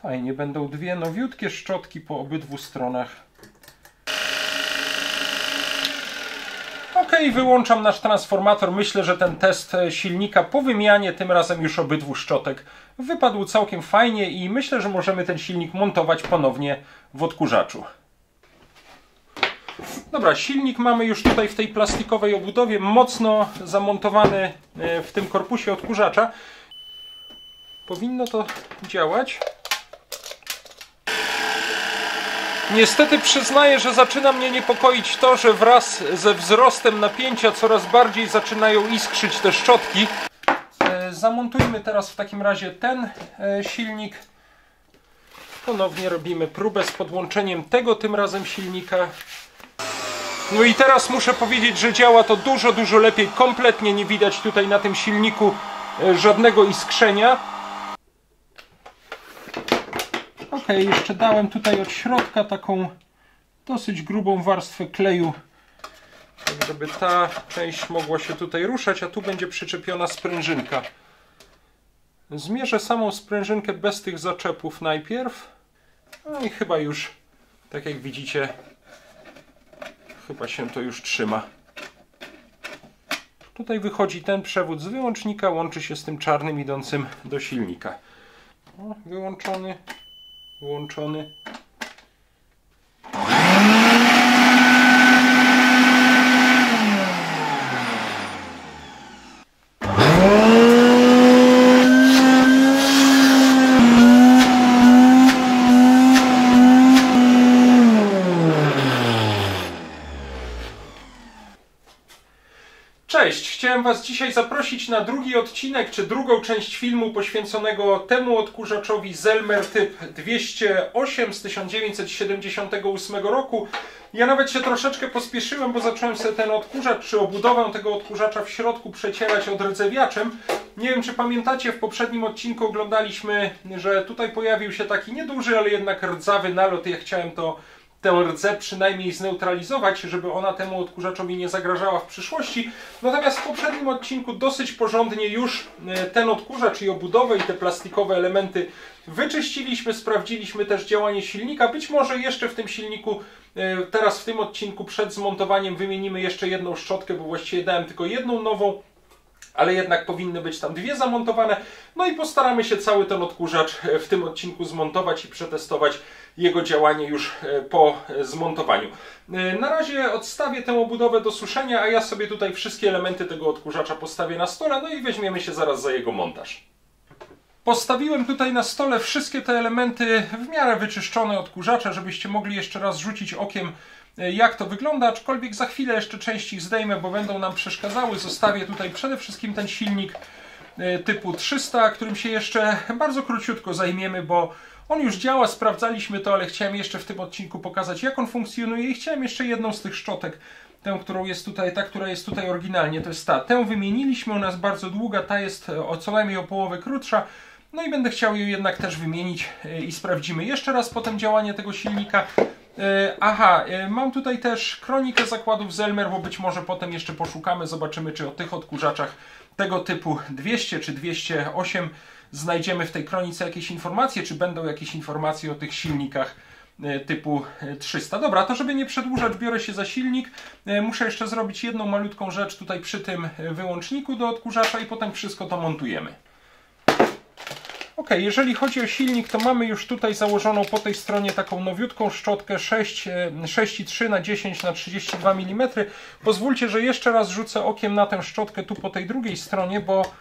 Fajnie, będą dwie nowiutkie szczotki po obydwu stronach. Ok, wyłączam nasz transformator. Myślę, że ten test silnika po wymianie, tym razem już obydwu szczotek, wypadł całkiem fajnie i myślę, że możemy ten silnik montować ponownie w odkurzaczu. Dobra, silnik mamy już tutaj w tej plastikowej obudowie, mocno zamontowany w tym korpusie odkurzacza. Powinno to działać. Niestety przyznaję, że zaczyna mnie niepokoić to, że wraz ze wzrostem napięcia coraz bardziej zaczynają iskrzyć te szczotki. Zamontujmy teraz w takim razie ten silnik. Ponownie robimy próbę z podłączeniem tego tym razem silnika. No i teraz muszę powiedzieć, że działa to dużo lepiej. Kompletnie nie widać tutaj na tym silniku żadnego iskrzenia. Ok, jeszcze dałem tutaj od środka taką dosyć grubą warstwę kleju, tak żeby ta część mogła się tutaj ruszać, a tu będzie przyczepiona sprężynka. Zmierzę samą sprężynkę bez tych zaczepów najpierw. No i chyba już, tak jak widzicie, chyba się to już trzyma. Tutaj wychodzi ten przewód z wyłącznika, łączy się z tym czarnym idącym do silnika. O, wyłączony. Włączony. Cześć! Chciałem Was dzisiaj zaprosić na drugi odcinek, czy drugą część filmu poświęconego temu odkurzaczowi Zelmer typ 208 z 1978 roku. Ja nawet się troszeczkę pospieszyłem, bo zacząłem sobie ten odkurzacz, czy obudowę tego odkurzacza w środku przecierać odrdzewiaczem. Nie wiem, czy pamiętacie, w poprzednim odcinku oglądaliśmy, że tutaj pojawił się taki nieduży, ale jednak rdzawy nalot. Ja chciałem tę rdzę przynajmniej zneutralizować, żeby ona temu odkurzaczowi nie zagrażała w przyszłości. Natomiast w poprzednim odcinku dosyć porządnie już ten odkurzacz i obudowę i te plastikowe elementy wyczyściliśmy, sprawdziliśmy też działanie silnika. Być może jeszcze w tym silniku, teraz w tym odcinku przed zmontowaniem wymienimy jeszcze jedną szczotkę, bo właściwie dałem tylko jedną nową, ale jednak powinny być tam dwie zamontowane. No i postaramy się cały ten odkurzacz w tym odcinku zmontować i przetestować jego działanie już po zmontowaniu. Na razie odstawię tę obudowę do suszenia, a ja sobie tutaj wszystkie elementy tego odkurzacza postawię na stole, no i weźmiemy się zaraz za jego montaż. Postawiłem tutaj na stole wszystkie te elementy w miarę wyczyszczone odkurzacza, żebyście mogli jeszcze raz rzucić okiem, jak to wygląda, aczkolwiek za chwilę jeszcze część ich zdejmę, bo będą nam przeszkadzały. Zostawię tutaj przede wszystkim ten silnik typu 300, którym się jeszcze bardzo króciutko zajmiemy, bo on już działa, sprawdzaliśmy to, ale chciałem jeszcze w tym odcinku pokazać, jak on funkcjonuje i chciałem jeszcze jedną z tych szczotek, tę, którą jest tutaj, ta, która jest tutaj oryginalnie, to jest ta. Tę wymieniliśmy, ona jest bardzo długa, ta jest co najmniej o połowę krótsza. No i będę chciał ją jednak też wymienić i sprawdzimy jeszcze raz potem działanie tego silnika. Aha, mam tutaj też kronikę zakładów Zelmer, bo być może potem jeszcze poszukamy, zobaczymy, czy o tych odkurzaczach tego typu 200 czy 208 znajdziemy w tej kronice jakieś informacje, czy będą jakieś informacje o tych silnikach typu 300. Dobra, to żeby nie przedłużać, biorę się za silnik. Muszę jeszcze zrobić jedną malutką rzecz tutaj przy tym wyłączniku do odkurzacza i potem wszystko to montujemy. Ok, jeżeli chodzi o silnik, to mamy już tutaj założoną po tej stronie taką nowiutką szczotkę 6,3 na 10 na 32 mm. Pozwólcie, że jeszcze raz rzucę okiem na tę szczotkę tu po tej drugiej stronie, bo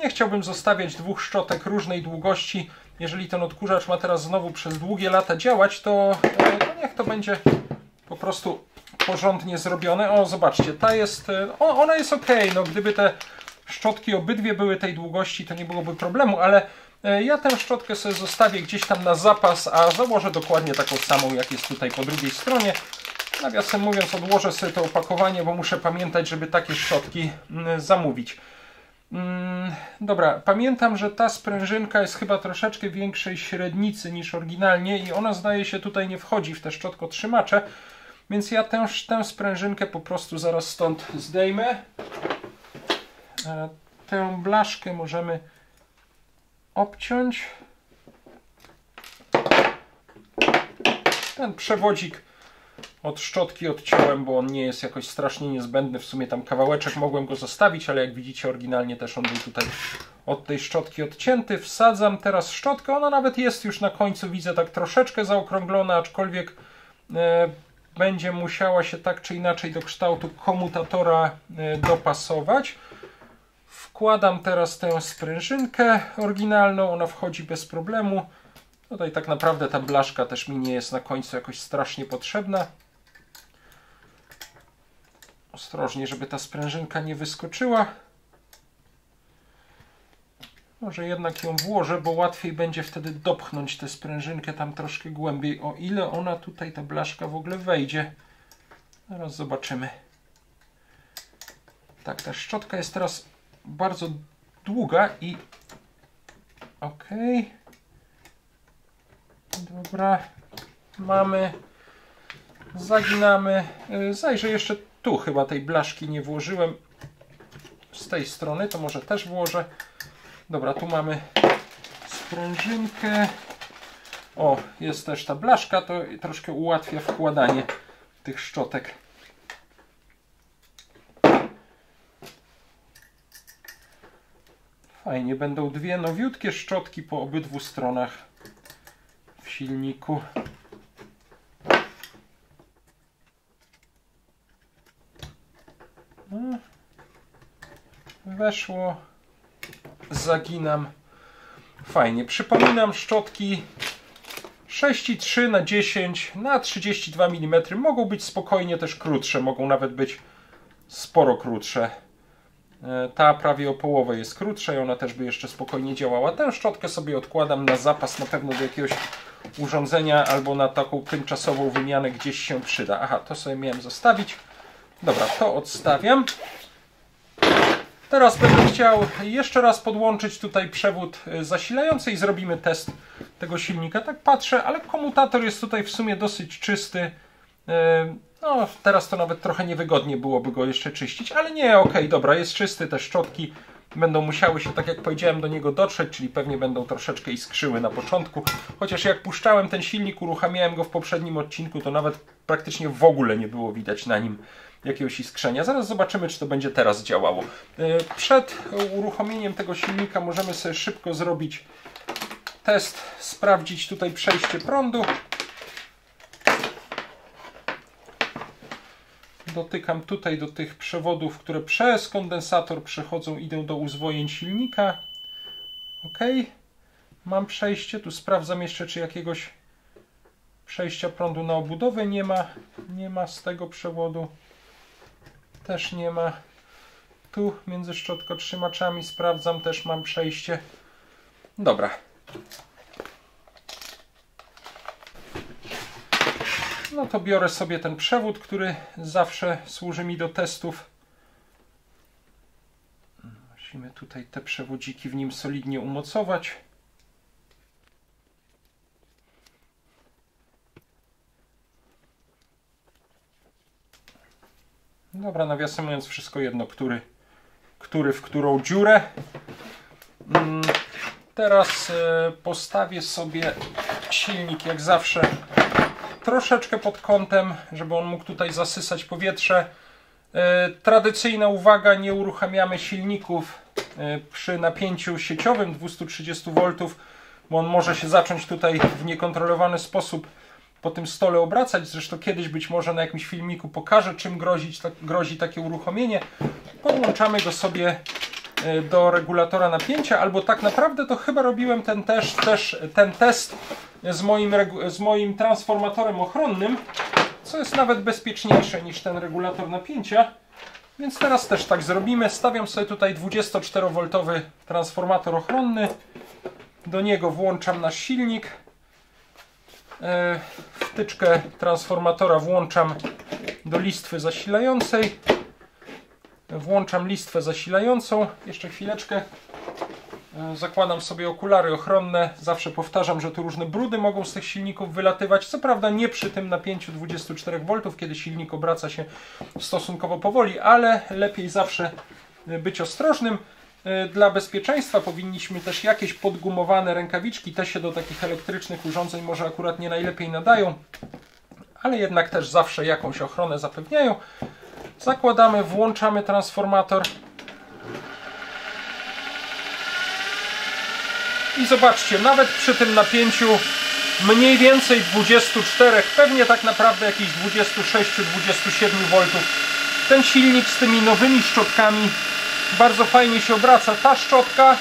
nie chciałbym zostawiać dwóch szczotek różnej długości. Jeżeli ten odkurzacz ma teraz znowu przez długie lata działać, to niech to będzie po prostu porządnie zrobione. O, zobaczcie, ta jest, ona jest ok. No, gdyby te szczotki obydwie były tej długości, to nie byłoby problemu, ale ja tę szczotkę sobie zostawię gdzieś tam na zapas, a założę dokładnie taką samą, jak jest tutaj po drugiej stronie. Nawiasem mówiąc, odłożę sobie to opakowanie, bo muszę pamiętać, żeby takie szczotki zamówić. Dobra, pamiętam, że ta sprężynka jest chyba troszeczkę większej średnicy niż oryginalnie i ona, zdaje się, tutaj nie wchodzi w te szczotkotrzymacze, więc ja tę sprężynkę po prostu zaraz stąd zdejmę. Tę blaszkę możemy obciąć. Ten przewodzik od szczotki odciąłem, bo on nie jest jakoś strasznie niezbędny. W sumie tam kawałeczek mogłem go zostawić, ale jak widzicie oryginalnie też on był tutaj od tej szczotki odcięty. Wsadzam teraz szczotkę. Ona nawet jest już na końcu, widzę, tak troszeczkę zaokrąglona, aczkolwiek będzie musiała się tak czy inaczej do kształtu komutatora dopasować. Wkładam teraz tę sprężynkę oryginalną, ona wchodzi bez problemu. Tutaj tak naprawdę ta blaszka też mi nie jest na końcu jakoś strasznie potrzebna. Ostrożnie, żeby ta sprężynka nie wyskoczyła. Może jednak ją włożę, bo łatwiej będzie wtedy dopchnąć tę sprężynkę tam troszkę głębiej. O ile ona tutaj, ta blaszka w ogóle wejdzie. Zaraz zobaczymy. Tak, ta szczotka jest teraz bardzo długa i... Okej. Dobra. Mamy. Zaginamy. Zajrzę jeszcze tu, chyba tej blaszki nie włożyłem. Z tej strony, to może też włożę. Dobra, tu mamy sprężynkę. O, jest też ta blaszka, to troszkę ułatwia wkładanie tych szczotek. Fajnie, będą dwie nowiutkie szczotki po obydwu stronach w silniku. Weszło. Zaginam. Fajnie. Przypominam, szczotki 6,3 na 10 na 32 mm. Mogą być spokojnie też krótsze. Mogą nawet być sporo krótsze. Ta prawie o połowę jest krótsza i ona też by jeszcze spokojnie działała. Tę szczotkę sobie odkładam na zapas, na pewno do jakiegoś urządzenia albo na taką tymczasową wymianę gdzieś się przyda. Aha, to sobie miałem zostawić. Dobra, to odstawiam. Teraz będę chciał jeszcze raz podłączyć tutaj przewód zasilający i zrobimy test tego silnika. Tak patrzę, ale komutator jest tutaj w sumie dosyć czysty. No, teraz to nawet trochę niewygodnie byłoby go jeszcze czyścić, ale nie, okej, dobra, jest czysty, te szczotki będą musiały się, tak jak powiedziałem, do niego dotrzeć, czyli pewnie będą troszeczkę iskrzyły na początku. Chociaż jak puszczałem ten silnik, uruchamiałem go w poprzednim odcinku, to nawet praktycznie w ogóle nie było widać na nim jakiegoś iskrzenia. Zaraz zobaczymy, czy to będzie teraz działało. Przed uruchomieniem tego silnika możemy sobie szybko zrobić test, sprawdzić tutaj przejście prądu. Dotykam tutaj do tych przewodów, które przez kondensator przechodzą, idą do uzwojeń silnika. OK. Mam przejście. Tu sprawdzam jeszcze, czy jakiegoś przejścia prądu na obudowę nie ma. Nie ma z tego przewodu. Też nie ma. Tu między szczotkotrzymaczami sprawdzam, też mam przejście. Dobra. No to biorę sobie ten przewód, który zawsze służy mi do testów. Musimy tutaj te przewodziki w nim solidnie umocować. Dobra, nawiasem mówiąc, wszystko jedno, który w którą dziurę. Teraz postawię sobie silnik jak zawsze troszeczkę pod kątem, żeby on mógł tutaj zasysać powietrze. Tradycyjna uwaga, nie uruchamiamy silników przy napięciu sieciowym 230 V, bo on może się zacząć tutaj w niekontrolowany sposób po tym stole obracać. Zresztą kiedyś być może na jakimś filmiku pokażę, czym grozi takie uruchomienie. Podłączamy go sobie do regulatora napięcia, albo tak naprawdę to chyba robiłem ten test z moim transformatorem ochronnym, co jest nawet bezpieczniejsze niż ten regulator napięcia. Więc teraz też tak zrobimy. Stawiam sobie tutaj 24V transformator ochronny. Do niego włączam nasz silnik. Wtyczkę transformatora włączam do listwy zasilającej. Włączam listwę zasilającą. Jeszcze chwileczkę. Zakładam sobie okulary ochronne. Zawsze powtarzam, że tu różne brudy mogą z tych silników wylatywać. Co prawda nie przy tym napięciu 24V, kiedy silnik obraca się stosunkowo powoli, ale lepiej zawsze być ostrożnym. Dla bezpieczeństwa powinniśmy też jakieś podgumowane rękawiczki. Te się do takich elektrycznych urządzeń może akurat nie najlepiej nadają. ale jednak też zawsze jakąś ochronę zapewniają. Zakładamy, włączamy transformator. I zobaczcie, nawet przy tym napięciu mniej więcej 24, pewnie tak naprawdę jakieś 26-27 V, ten silnik z tymi nowymi szczotkami bardzo fajnie się obraca. Ta szczotka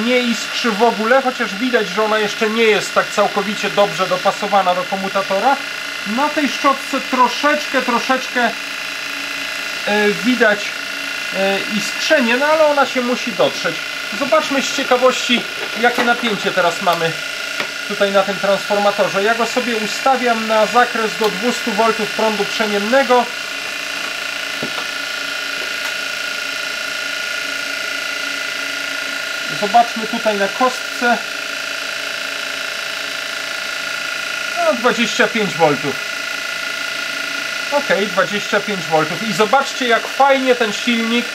nie iskrzy w ogóle, chociaż widać, że ona jeszcze nie jest tak całkowicie dobrze dopasowana do komutatora. Na tej szczotce troszeczkę widać iskrzenie, no ale ona się musi dotrzeć. Zobaczmy z ciekawości, jakie napięcie teraz mamy tutaj na tym transformatorze. Ja go sobie ustawiam na zakres do 200 V prądu przemiennego. Zobaczmy tutaj na kostce. No, 25 V. Ok, 25 V. I zobaczcie, jak fajnie ten silnik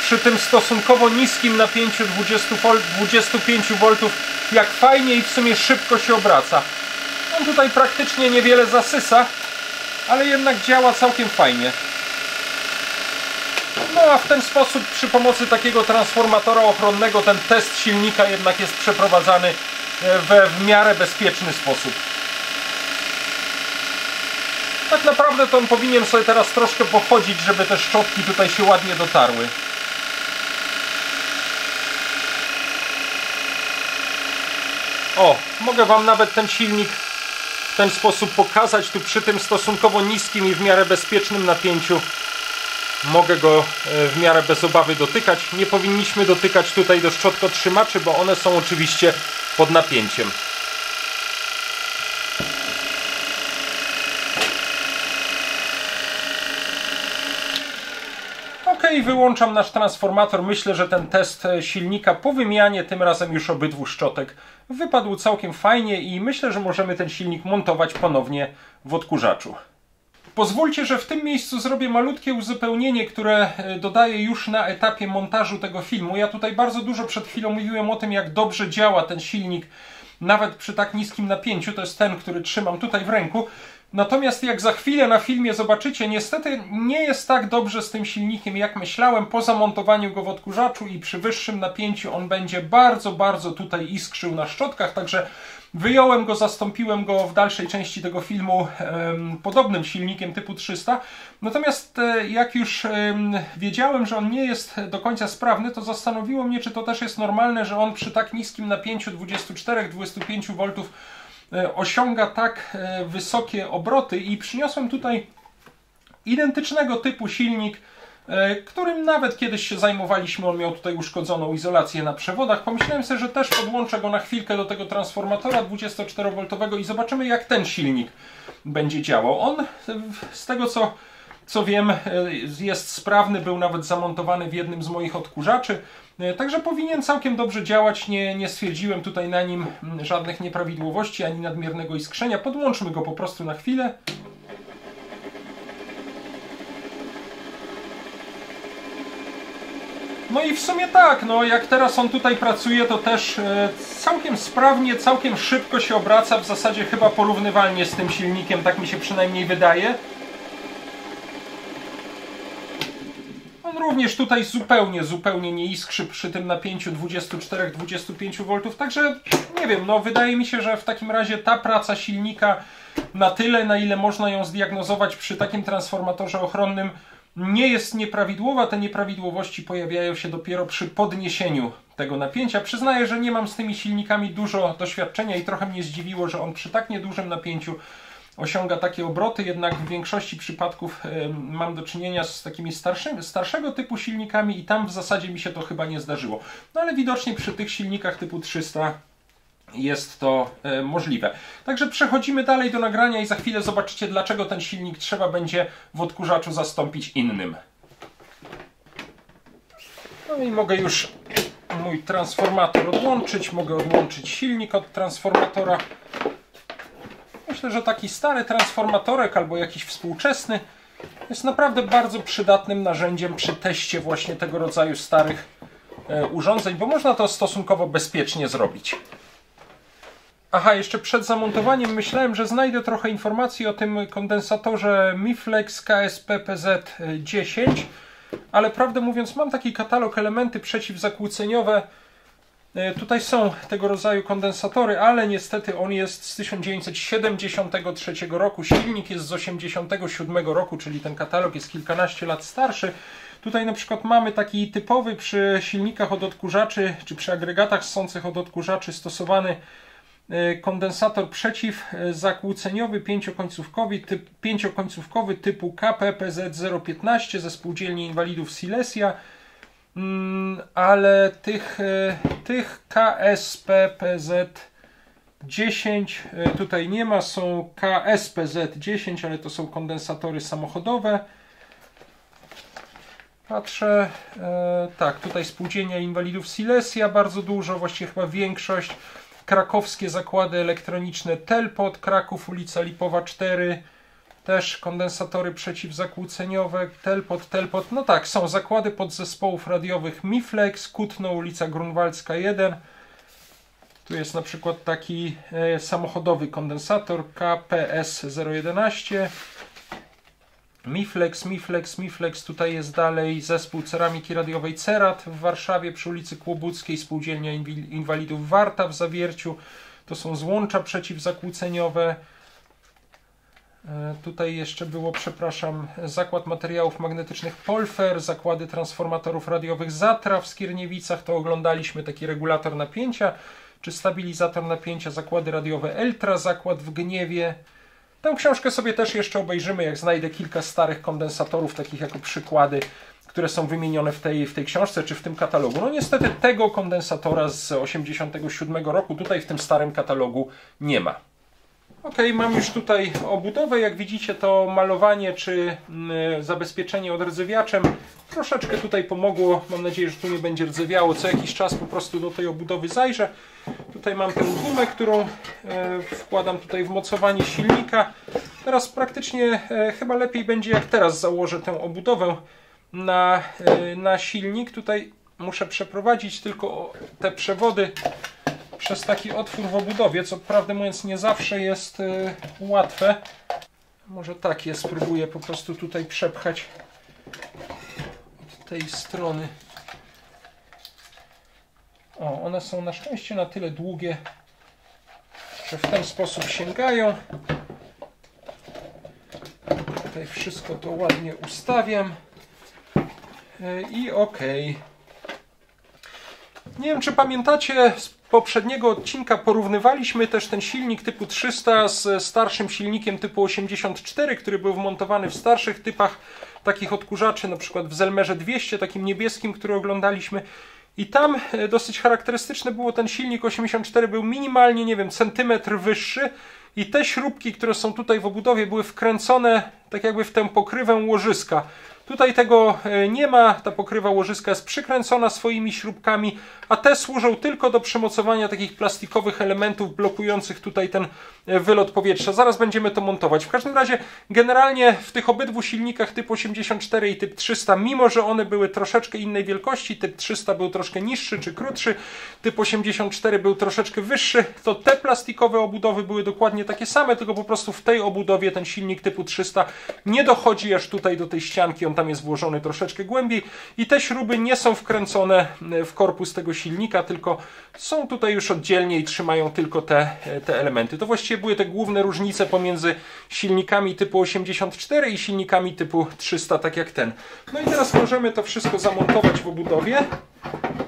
przy tym stosunkowo niskim napięciu 25 V, jak fajnie i w sumie szybko się obraca. On tutaj praktycznie niewiele zasysa, ale jednak działa całkiem fajnie. No a w ten sposób przy pomocy takiego transformatora ochronnego ten test silnika jednak jest przeprowadzany w miarę bezpieczny sposób. Tak naprawdę to on powinien sobie teraz troszkę pochodzić, żeby te szczotki tutaj się ładnie dotarły. O, mogę Wam nawet ten silnik w ten sposób pokazać. Tu przy tym stosunkowo niskim i w miarę bezpiecznym napięciu mogę go w miarę bez obawy dotykać. Nie powinniśmy dotykać tutaj do szczotkotrzymaczy, bo one są oczywiście pod napięciem. Ok, wyłączam nasz transformator. Myślę, że ten test silnika po wymianie, tym razem już obydwu szczotek, wypadł całkiem fajnie i myślę, że możemy ten silnik montować ponownie w odkurzaczu. Pozwólcie, że w tym miejscu zrobię malutkie uzupełnienie, które dodaję już na etapie montażu tego filmu. Ja tutaj bardzo dużo przed chwilą mówiłem o tym, jak dobrze działa ten silnik, nawet przy tak niskim napięciu. To jest ten, który trzymam tutaj w ręku. Natomiast jak za chwilę na filmie zobaczycie, niestety nie jest tak dobrze z tym silnikiem, jak myślałem. Po zamontowaniu go w odkurzaczu i przy wyższym napięciu on będzie bardzo tutaj iskrzył na szczotkach, także wyjąłem go, zastąpiłem go w dalszej części tego filmu podobnym silnikiem typu 300. Natomiast jak już wiedziałem, że on nie jest do końca sprawny, to zastanowiło mnie, czy to też jest normalne, że on przy tak niskim napięciu 24-25 V osiąga tak wysokie obroty, i przyniosłem tutaj identycznego typu silnik, którym nawet kiedyś się zajmowaliśmy. On miał tutaj uszkodzoną izolację na przewodach. Pomyślałem sobie, że też podłączę go na chwilkę do tego transformatora 24V i zobaczymy, jak ten silnik będzie działał. On, z tego co wiem, jest sprawny, był nawet zamontowany w jednym z moich odkurzaczy, także powinien całkiem dobrze działać. Nie stwierdziłem tutaj na nim żadnych nieprawidłowości ani nadmiernego iskrzenia. Podłączmy go po prostu na chwilę. No i w sumie tak, no jak teraz on tutaj pracuje, to też całkiem sprawnie, całkiem szybko się obraca, w zasadzie chyba porównywalnie z tym silnikiem, tak mi się przynajmniej wydaje. On również tutaj zupełnie nie iskrzy przy tym napięciu 24-25 V, także nie wiem, no wydaje mi się, że w takim razie ta praca silnika na tyle, na ile można ją zdiagnozować przy takim transformatorze ochronnym, nie jest nieprawidłowa. Te nieprawidłowości pojawiają się dopiero przy podniesieniu tego napięcia. Przyznaję, że nie mam z tymi silnikami dużo doświadczenia i trochę mnie zdziwiło, że on przy tak niedużym napięciu osiąga takie obroty, jednak w większości przypadków mam do czynienia z takimi starszego typu silnikami i tam w zasadzie mi się to chyba nie zdarzyło. No ale widocznie przy tych silnikach typu 300 jest to możliwe. Także przechodzimy dalej do nagrania i za chwilę zobaczycie, dlaczego ten silnik trzeba będzie w odkurzaczu zastąpić innym. No i mogę już mój transformator odłączyć, mogę odłączyć silnik od transformatora. Myślę, że taki stary transformatorek albo jakiś współczesny jest naprawdę bardzo przydatnym narzędziem przy teście właśnie tego rodzaju starych urządzeń, bo można to stosunkowo bezpiecznie zrobić. Aha, jeszcze przed zamontowaniem myślałem, że znajdę trochę informacji o tym kondensatorze Miflex KSP PZ10, ale prawdę mówiąc mam taki katalog elementy przeciwzakłóceniowe. Tutaj są tego rodzaju kondensatory, ale niestety on jest z 1973 roku, silnik jest z 1987 roku, czyli ten katalog jest kilkanaście lat starszy. Tutaj na przykład mamy taki typowy przy silnikach od odkurzaczy, czy przy agregatach ssących od odkurzaczy stosowany kondensator przeciwzakłóceniowy pięciokońcówkowy typu KPPZ015 ze Spółdzielni Inwalidów Silesia, ale tych KSPPZ10 tutaj nie ma, są KSPZ10, ale to są kondensatory samochodowe. Patrzę, tak, tutaj Spółdzielnia Inwalidów Silesia bardzo dużo, właściwie chyba większość. Krakowskie zakłady elektroniczne Telpot, Kraków, ulica Lipowa 4, też kondensatory przeciwzakłóceniowe, Telpot, no tak, są zakłady podzespołów radiowych Miflex, Kutno, ulica Grunwaldzka 1. Tu jest na przykład taki samochodowy kondensator KPS 011. Miflex, tutaj jest dalej zespół ceramiki radiowej Cerat w Warszawie przy ulicy Kłobuckiej, Spółdzielnia Inwalidów Warta w Zawierciu, to są złącza przeciwzakłóceniowe. Tutaj jeszcze było, przepraszam, Zakład Materiałów Magnetycznych Polfer, zakłady transformatorów radiowych Zatra w Skierniewicach, to oglądaliśmy taki regulator napięcia czy stabilizator napięcia, zakłady radiowe Eltra, zakład w Gniewie. Tę książkę sobie też jeszcze obejrzymy, jak znajdę kilka starych kondensatorów, takich jako przykłady, które są wymienione w tej książce czy w tym katalogu. No niestety tego kondensatora z 1987 roku tutaj w tym starym katalogu nie ma. Ok, mam już tutaj obudowę. Jak widzicie, to malowanie czy zabezpieczenie odrdzewiaczem troszeczkę tutaj pomogło. Mam nadzieję, że tu nie będzie rdzewiało. Co jakiś czas po prostu do tej obudowy zajrzę. Tutaj mam tę gumę, którą wkładam tutaj w mocowanie silnika. Teraz praktycznie chyba lepiej będzie, jak teraz założę tę obudowę na silnik. Tutaj muszę przeprowadzić tylko te przewody przez taki otwór w obudowie, co prawdę mówiąc nie zawsze jest łatwe. Może tak je spróbuję po prostu tutaj przepchać od tej strony. O, one są na szczęście na tyle długie, że w ten sposób sięgają. Tutaj wszystko to ładnie ustawiam. I ok. Nie wiem, czy pamiętacie, z poprzedniego odcinka porównywaliśmy też ten silnik typu 300 z starszym silnikiem typu 84, który był wmontowany w starszych typach takich odkurzaczy, na przykład w Zelmerze 200, takim niebieskim, który oglądaliśmy. I tam dosyć charakterystyczne było, ten silnik 84 był minimalnie, nie wiem, centymetr wyższy i te śrubki, które są tutaj w obudowie, były wkręcone tak jakby w tę pokrywę łożyska. Tutaj tego nie ma, ta pokrywa łożyska jest przykręcona swoimi śrubkami, a te służą tylko do przymocowania takich plastikowych elementów blokujących tutaj ten wylot powietrza. Zaraz będziemy to montować. W każdym razie generalnie w tych obydwu silnikach typ 84 i typ 300, mimo że one były troszeczkę innej wielkości, typ 300 był troszkę niższy czy krótszy, typ 84 był troszeczkę wyższy, to te plastikowe obudowy były dokładnie takie same, tylko po prostu w tej obudowie ten silnik typu 300 nie dochodzi aż tutaj do tej ścianki, on tam jest włożony troszeczkę głębiej i te śruby nie są wkręcone w korpus tego silnika, tylko są tutaj już oddzielnie i trzymają tylko te elementy. To właściwie były te główne różnice pomiędzy silnikami typu 84 i silnikami typu 300, tak jak ten. No i teraz możemy to wszystko zamontować w obudowie.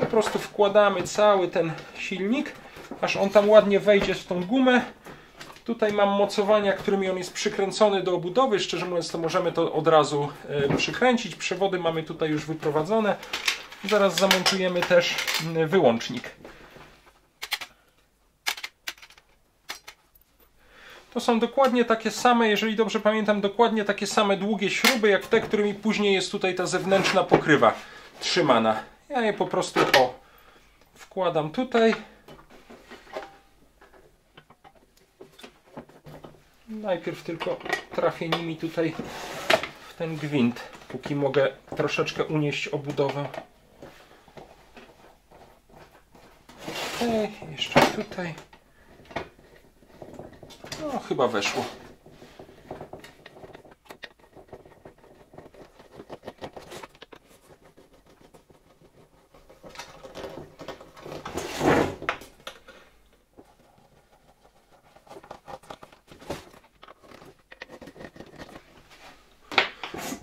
Po prostu wkładamy cały ten silnik, aż on tam ładnie wejdzie w tą gumę. Tutaj mam mocowania, którymi on jest przykręcony do obudowy. Szczerze mówiąc, to możemy to od razu przykręcić. Przewody mamy tutaj już wyprowadzone. Zaraz zamontujemy też wyłącznik. To są dokładnie takie same, jeżeli dobrze pamiętam, dokładnie takie same długie śruby, jak te, którymi później jest tutaj ta zewnętrzna pokrywa trzymana. Ja je po prostu wkładam tutaj. Najpierw tylko trafię nimi tutaj w ten gwint, póki mogę troszeczkę unieść obudowę. Jeszcze tutaj. chyba weszło.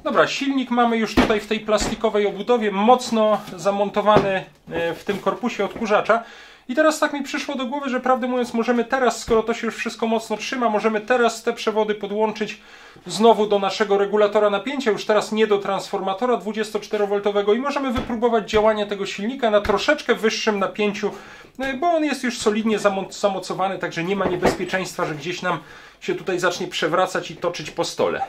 Dobra, silnik mamy już tutaj w tej plastikowej obudowie, mocno zamontowany w tym korpusie odkurzacza. I teraz tak mi przyszło do głowy, że prawdę mówiąc możemy teraz, skoro to się już wszystko mocno trzyma, możemy teraz te przewody podłączyć znowu do naszego regulatora napięcia, już teraz nie do transformatora 24V i możemy wypróbować działanie tego silnika na troszeczkę wyższym napięciu, bo on jest już solidnie zamocowany, także nie ma niebezpieczeństwa, że gdzieś nam się tutaj zacznie przewracać i toczyć po stole.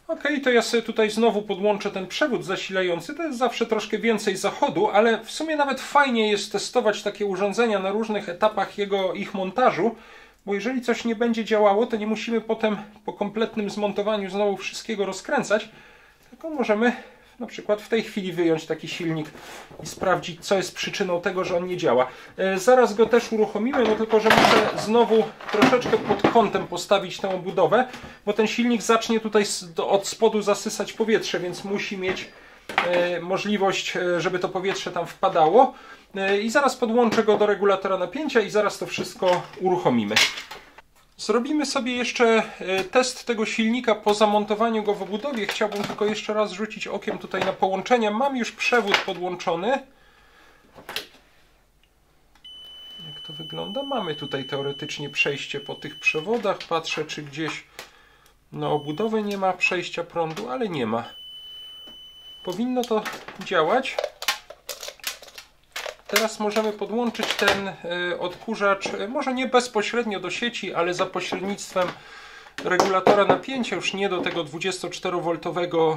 Ok, to ja sobie tutaj znowu podłączę ten przewód zasilający. To jest zawsze troszkę więcej zachodu, ale w sumie nawet fajnie jest testować takie urządzenia na różnych etapach ich montażu, bo jeżeli coś nie będzie działało, to nie musimy potem po kompletnym zmontowaniu znowu wszystkiego rozkręcać, tylko możemy na przykład w tej chwili wyjąć taki silnik i sprawdzić, co jest przyczyną tego, że on nie działa. Zaraz go też uruchomimy, no tylko że muszę znowu troszeczkę pod kątem postawić tę obudowę, bo ten silnik zacznie tutaj od spodu zasysać powietrze, więc musi mieć możliwość, żeby to powietrze tam wpadało. I zaraz podłączę go do regulatora napięcia i zaraz to wszystko uruchomimy. Zrobimy sobie jeszcze test tego silnika po zamontowaniu go w obudowie. Chciałbym tylko jeszcze raz rzucić okiem tutaj na połączenia. Mam już przewód podłączony. Jak to wygląda? Mamy tutaj teoretycznie przejście po tych przewodach. Patrzę, czy gdzieś na obudowę nie ma przejścia prądu, ale nie ma. Powinno to działać. Teraz możemy podłączyć ten odkurzacz, może nie bezpośrednio do sieci, ale za pośrednictwem regulatora napięcia, już nie do tego 24V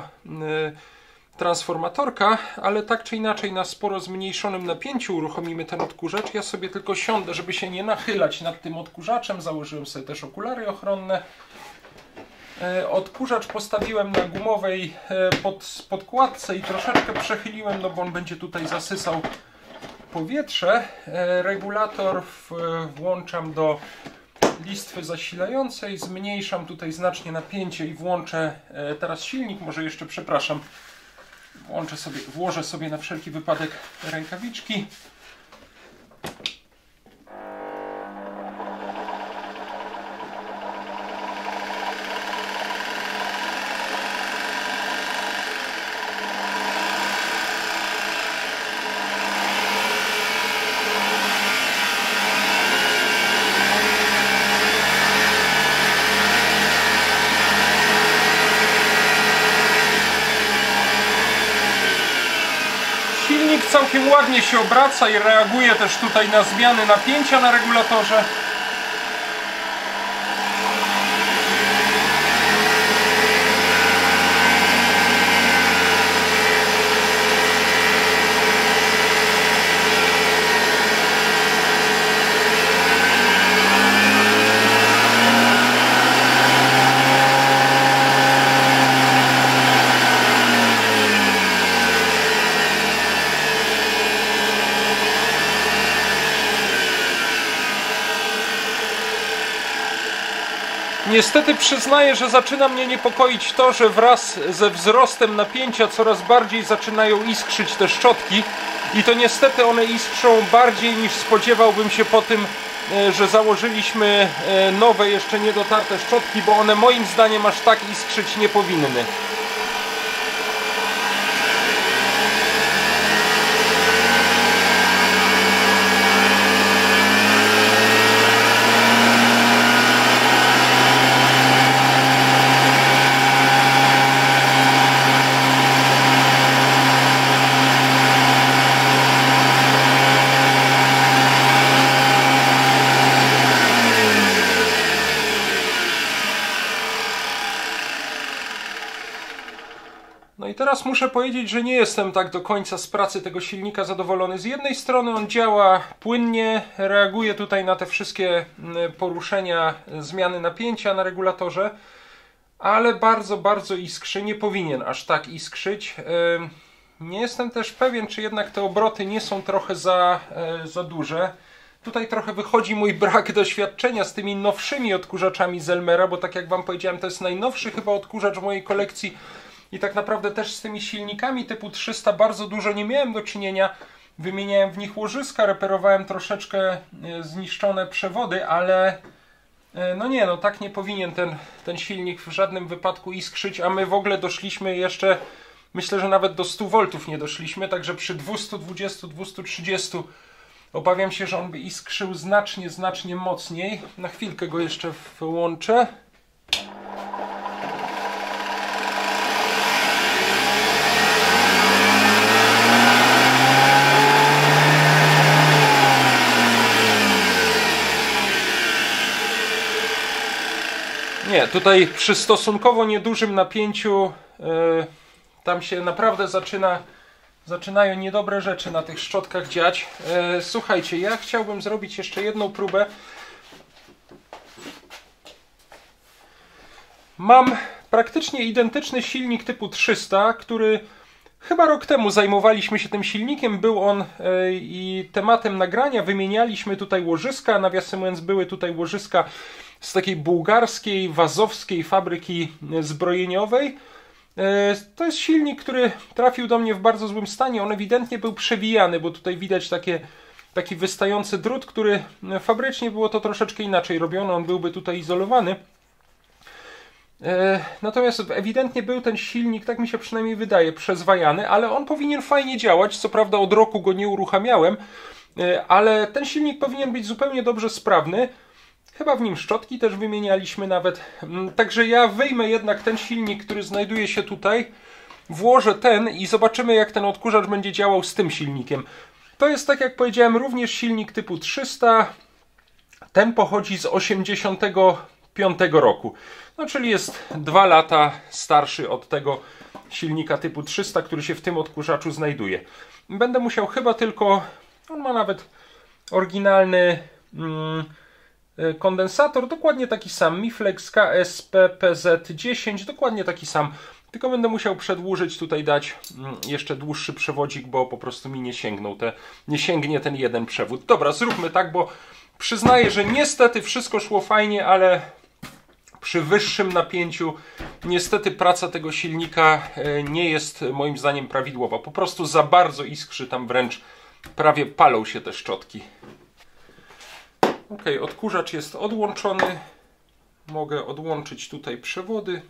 transformatorka, ale tak czy inaczej na sporo zmniejszonym napięciu uruchomimy ten odkurzacz. Ja sobie tylko siądę, żeby się nie nachylać nad tym odkurzaczem. Założyłem sobie też okulary ochronne. Odkurzacz postawiłem na gumowej podkładce i troszeczkę przechyliłem, no bo on będzie tutaj zasysał powietrze. Regulator włączam do listwy zasilającej, zmniejszam tutaj znacznie napięcie i włączę teraz silnik. Może jeszcze, przepraszam, włożę sobie na wszelki wypadek rękawiczki. Całkiem ładnie się obraca i reaguje też tutaj na zmiany napięcia na regulatorze. Niestety przyznaję, że zaczyna mnie niepokoić to, że wraz ze wzrostem napięcia coraz bardziej zaczynają iskrzyć te szczotki i to niestety one iskrzą bardziej niż spodziewałbym się po tym, że założyliśmy nowe, jeszcze niedotarte szczotki, bo one moim zdaniem aż tak iskrzyć nie powinny. No i teraz muszę powiedzieć, że nie jestem tak do końca z pracy tego silnika zadowolony. Z jednej strony on działa płynnie, reaguje tutaj na te wszystkie poruszenia, zmiany napięcia na regulatorze, ale bardzo iskrzy, nie powinien aż tak iskrzyć. Nie jestem też pewien, czy jednak te obroty nie są trochę za duże. Tutaj trochę wychodzi mój brak doświadczenia z tymi nowszymi odkurzaczami Zelmera, bo tak jak wam powiedziałem, to jest najnowszy chyba odkurzacz w mojej kolekcji i tak naprawdę też z tymi silnikami typu 300 bardzo dużo nie miałem do czynienia. Wymieniałem w nich łożyska, reperowałem troszeczkę zniszczone przewody, ale no nie, no tak nie powinien ten silnik w żadnym wypadku iskrzyć, a my w ogóle doszliśmy jeszcze, myślę, że nawet do 100 V nie doszliśmy, także przy 220-230 obawiam się, że on by iskrzył znacznie mocniej. Na chwilkę go jeszcze wyłączę. Nie, tutaj przy stosunkowo niedużym napięciu tam się naprawdę zaczynają niedobre rzeczy na tych szczotkach dziać. Słuchajcie, ja chciałbym zrobić jeszcze jedną próbę. Mam praktycznie identyczny silnik typu 300, który chyba rok temu zajmowaliśmy się tym silnikiem. Był on i tematem nagrania. Wymienialiśmy tutaj łożyska. Nawiasem mówiąc, były tutaj łożyska z takiej bułgarskiej, wazowskiej fabryki zbrojeniowej. To jest silnik, który trafił do mnie w bardzo złym stanie. On ewidentnie był przewijany, bo tutaj widać taki wystający drut, który fabrycznie było to troszeczkę inaczej robione. On byłby tutaj izolowany. Natomiast ewidentnie był ten silnik, tak mi się przynajmniej wydaje, przezwajany, ale on powinien fajnie działać. Co prawda od roku go nie uruchamiałem, ale ten silnik powinien być zupełnie dobrze sprawny. Chyba w nim szczotki też wymienialiśmy nawet. Także ja wyjmę jednak ten silnik, który znajduje się tutaj, włożę ten i zobaczymy, jak ten odkurzacz będzie działał z tym silnikiem. To jest, tak jak powiedziałem, również silnik typu 300. Ten pochodzi z 85 roku. No, czyli jest 2 lata starszy od tego silnika typu 300, który się w tym odkurzaczu znajduje. Będę musiał chyba tylko... On ma nawet oryginalny... kondensator, dokładnie taki sam, Miflex KSP PZ10, dokładnie taki sam, tylko będę musiał przedłużyć, tutaj dać jeszcze dłuższy przewodzik, bo po prostu mi nie sięgnie ten jeden przewód. Dobra, zróbmy tak, bo przyznaję, że niestety wszystko szło fajnie, ale przy wyższym napięciu niestety praca tego silnika nie jest moim zdaniem prawidłowa, po prostu za bardzo iskrzy, tam wręcz prawie palą się te szczotki. Ok, odkurzacz jest odłączony. Mogę odłączyć tutaj przewody.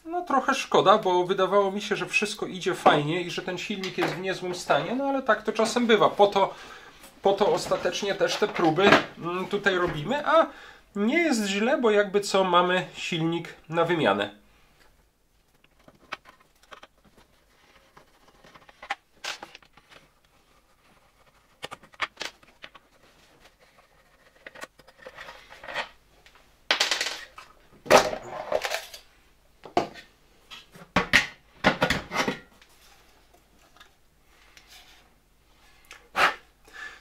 No trochę szkoda, bo wydawało mi się, że wszystko idzie fajnie i że ten silnik jest w niezłym stanie, no ale tak to czasem bywa. Po to ostatecznie też te próby tutaj robimy, a nie jest źle, bo jakby co mamy silnik na wymianę.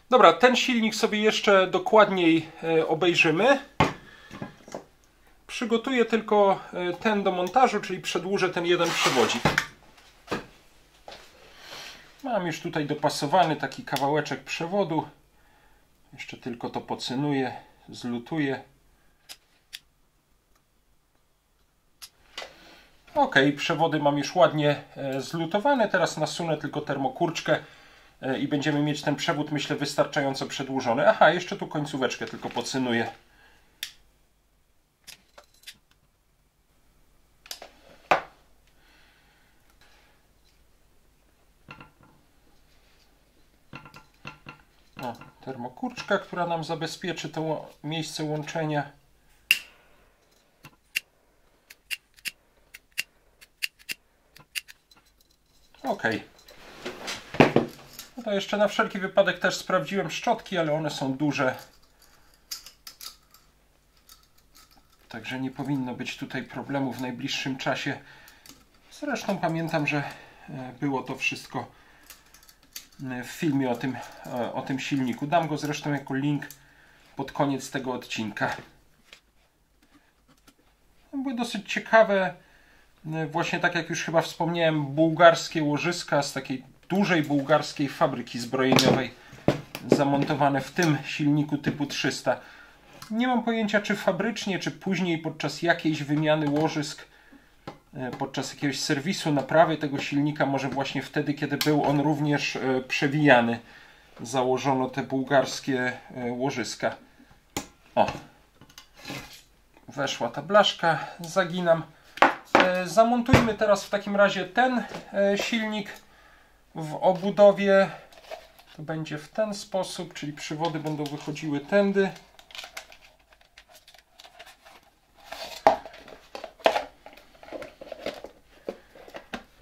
Dobra, ten silnik sobie jeszcze dokładniej obejrzymy. Przygotuję tylko ten do montażu, czyli przedłużę ten jeden przewodzik. Mam już tutaj dopasowany taki kawałeczek przewodu. Jeszcze tylko to pocynuję, zlutuję. Ok, przewody mam już ładnie zlutowane. Teraz nasunę tylko termokurczkę i będziemy mieć ten przewód, myślę, wystarczająco przedłużony. Aha, jeszcze tu końcóweczkę tylko pocynuję. O, termokurczka, która nam zabezpieczy to miejsce łączenia. Ok. No to jeszcze na wszelki wypadek też sprawdziłem szczotki, ale one są duże. Także nie powinno być tutaj problemu w najbliższym czasie. Zresztą pamiętam, że było to wszystko w filmie o tym silniku. Dam go zresztą jako link pod koniec tego odcinka. Były dosyć ciekawe, właśnie tak jak już chyba wspomniałem, bułgarskie łożyska z takiej dużej bułgarskiej fabryki zbrojeniowej. zamontowane w tym silniku typu 300. Nie mam pojęcia, czy fabrycznie, czy później podczas jakiejś wymiany łożysk, podczas jakiegoś serwisu, naprawy tego silnika, może właśnie wtedy, kiedy był on również przewijany, założono te bułgarskie łożyska. O, weszła ta blaszka, zaginam. Zamontujmy teraz w takim razie ten silnik w obudowie. To będzie w ten sposób, czyli przywody będą wychodziły tędy.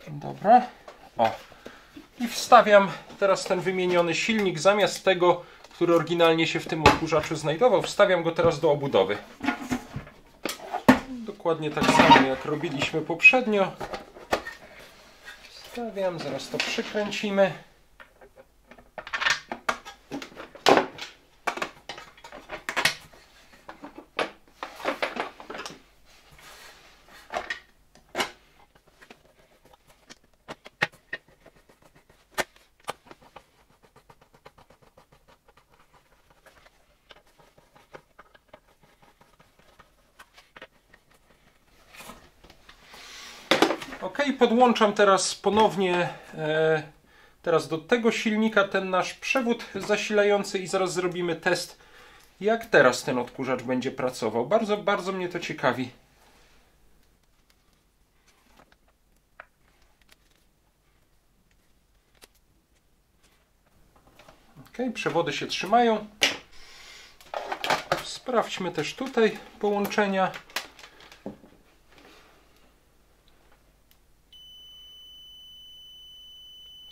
Dobra. O. I wstawiam teraz ten wymieniony silnik zamiast tego, który oryginalnie się w tym odkurzaczu znajdował. Wstawiam go teraz do obudowy. Dokładnie tak samo jak robiliśmy poprzednio. Wstawiam, zaraz to przykręcimy. Ok, podłączam teraz ponownie do tego silnika ten nasz przewód zasilający i zaraz zrobimy test, jak teraz ten odkurzacz będzie pracował. Bardzo mnie to ciekawi. Ok, przewody się trzymają. Sprawdźmy też tutaj połączenia.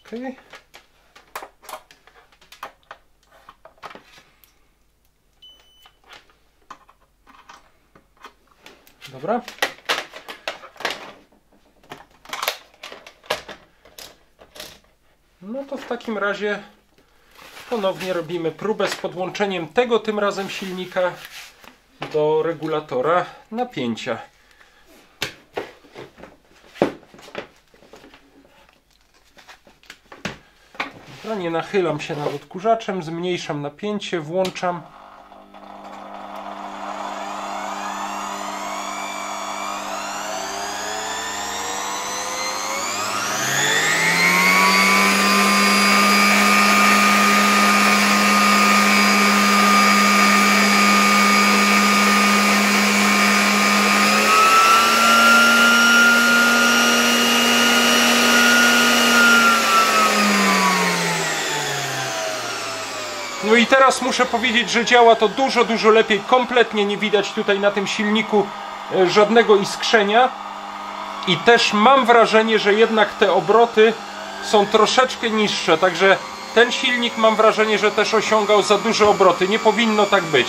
Okay. Dobra. No to w takim razie ponownie robimy próbę z podłączeniem tego tym razem silnika do regulatora napięcia. Nie nachylam się nad odkurzaczem, zmniejszam napięcie, włączam. No i teraz muszę powiedzieć, że działa to dużo lepiej. Kompletnie nie widać tutaj na tym silniku żadnego iskrzenia. I też mam wrażenie, że jednak te obroty są troszeczkę niższe. Także ten silnik mam wrażenie, że też osiągał za duże obroty. Nie powinno tak być.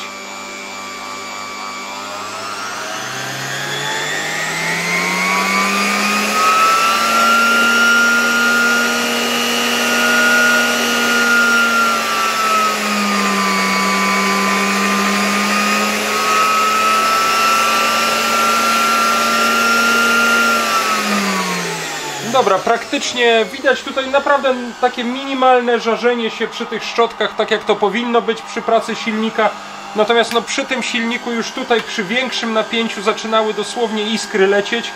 Dobra, praktycznie widać tutaj naprawdę takie minimalne żarzenie się przy tych szczotkach, tak jak to powinno być przy pracy silnika. Natomiast no, przy tym silniku już tutaj przy większym napięciu zaczynały dosłownie iskry lecieć.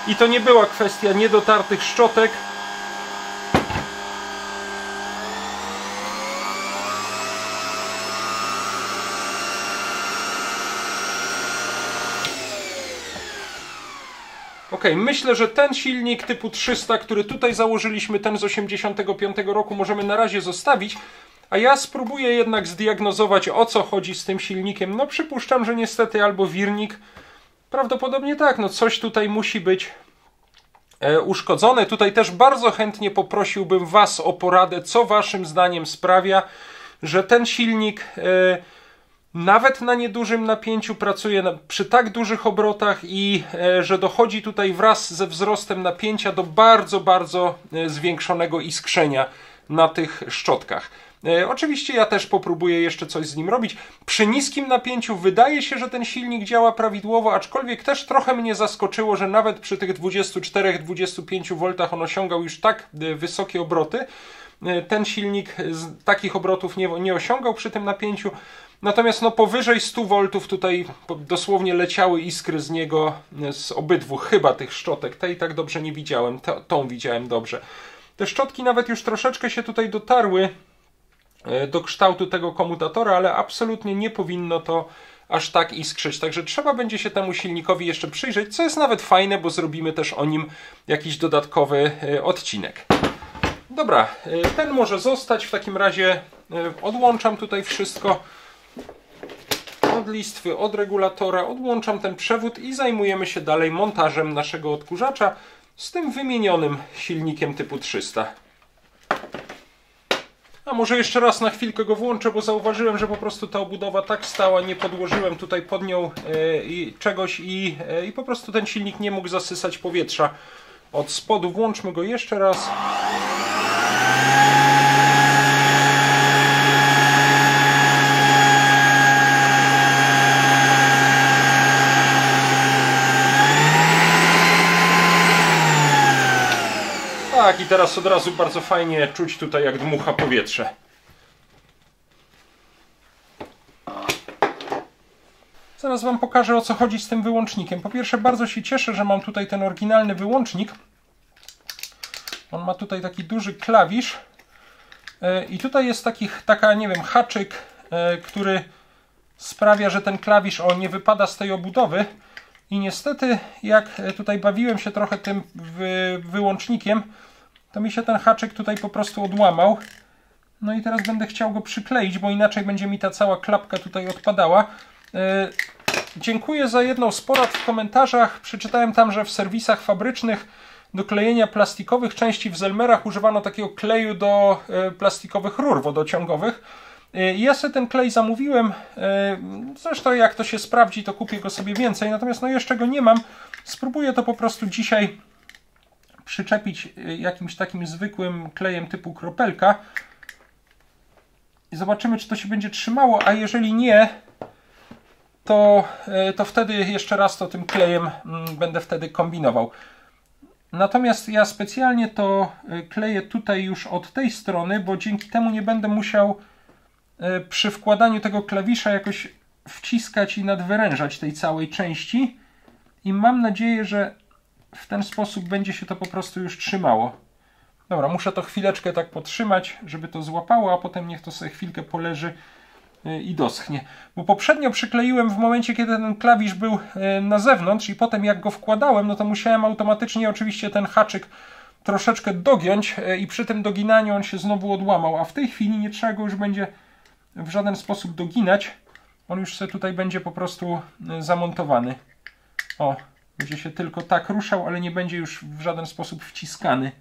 I to nie była kwestia niedotartych szczotek. Ok, myślę, że ten silnik typu 300, który tutaj założyliśmy, ten z 85 roku, możemy na razie zostawić. A ja spróbuję jednak zdiagnozować, o co chodzi z tym silnikiem. No przypuszczam, że niestety albo wirnik, prawdopodobnie tak, no coś tutaj musi być uszkodzone. Tutaj też bardzo chętnie poprosiłbym Was o poradę, co Waszym zdaniem sprawia, że ten silnik nawet na niedużym napięciu pracuje przy tak dużych obrotach i że dochodzi tutaj wraz ze wzrostem napięcia do bardzo zwiększonego iskrzenia na tych szczotkach. Oczywiście ja też popróbuję jeszcze coś z nim robić. Przy niskim napięciu wydaje się, że ten silnik działa prawidłowo, aczkolwiek też trochę mnie zaskoczyło, że nawet przy tych 24-25 V on osiągał już tak wysokie obroty. Ten silnik takich obrotów nie osiągał przy tym napięciu. Natomiast no powyżej 100 V tutaj dosłownie leciały iskry z niego, z obydwu chyba tych szczotek. Tej tak dobrze nie widziałem, tą widziałem dobrze. Te szczotki nawet już troszeczkę się tutaj dotarły do kształtu tego komutatora, ale absolutnie nie powinno to aż tak iskrzeć. Także trzeba będzie się temu silnikowi jeszcze przyjrzeć, co jest nawet fajne, bo zrobimy też o nim jakiś dodatkowy odcinek. Dobra, ten może zostać. W takim razie odłączam tutaj wszystko od listwy, od regulatora, odłączam ten przewód i zajmujemy się dalej montażem naszego odkurzacza z tym wymienionym silnikiem typu 300. A może jeszcze raz na chwilkę go włączę, bo zauważyłem, że po prostu ta obudowa tak stała, nie podłożyłem tutaj pod nią czegoś i po prostu ten silnik nie mógł zasysać powietrza od spodu. Włączmy go jeszcze raz. Tak, i teraz od razu bardzo fajnie czuć tutaj, jak dmucha powietrze. Zaraz Wam pokażę, o co chodzi z tym wyłącznikiem. Po pierwsze, bardzo się cieszę, że mam tutaj ten oryginalny wyłącznik. On ma tutaj taki duży klawisz i tutaj jest taka, nie wiem, haczyk, który sprawia, że ten klawisz nie wypada z tej obudowy. I niestety, jak tutaj bawiłem się trochę tym wyłącznikiem, to mi się ten haczyk tutaj po prostu odłamał. No i teraz będę chciał go przykleić, bo inaczej będzie mi ta cała klapka tutaj odpadała. Dziękuję za jedną z porad w komentarzach. Przeczytałem tam, że w serwisach fabrycznych do klejenia plastikowych części w Zelmerach używano takiego kleju do plastikowych rur wodociągowych. Ja sobie ten klej zamówiłem. Zresztą jak to się sprawdzi, to kupię go sobie więcej. Natomiast no jeszcze go nie mam. Spróbuję to po prostu dzisiaj przyczepić jakimś takim zwykłym klejem typu kropelka. I zobaczymy, czy to się będzie trzymało. A jeżeli nie, to wtedy jeszcze raz to tym klejem będę wtedy kombinował. Natomiast ja specjalnie to kleję tutaj już od tej strony, bo dzięki temu nie będę musiał przy wkładaniu tego klawisza jakoś wciskać i nadwyrężać tej całej części. I mam nadzieję, że w ten sposób będzie się to po prostu już trzymało. Dobra, muszę to chwileczkę tak potrzymać, żeby to złapało, a potem niech to sobie chwilkę poleży i doschnie. Bo poprzednio przykleiłem w momencie, kiedy ten klawisz był na zewnątrz i potem jak go wkładałem, no to musiałem automatycznie oczywiście ten haczyk troszeczkę dogiąć i przy tym doginaniu on się znowu odłamał, a w tej chwili nie trzeba go już będzie w żaden sposób doginać. On już sobie tutaj będzie po prostu zamontowany. O, będzie się tylko tak ruszał, ale nie będzie już w żaden sposób wciskany.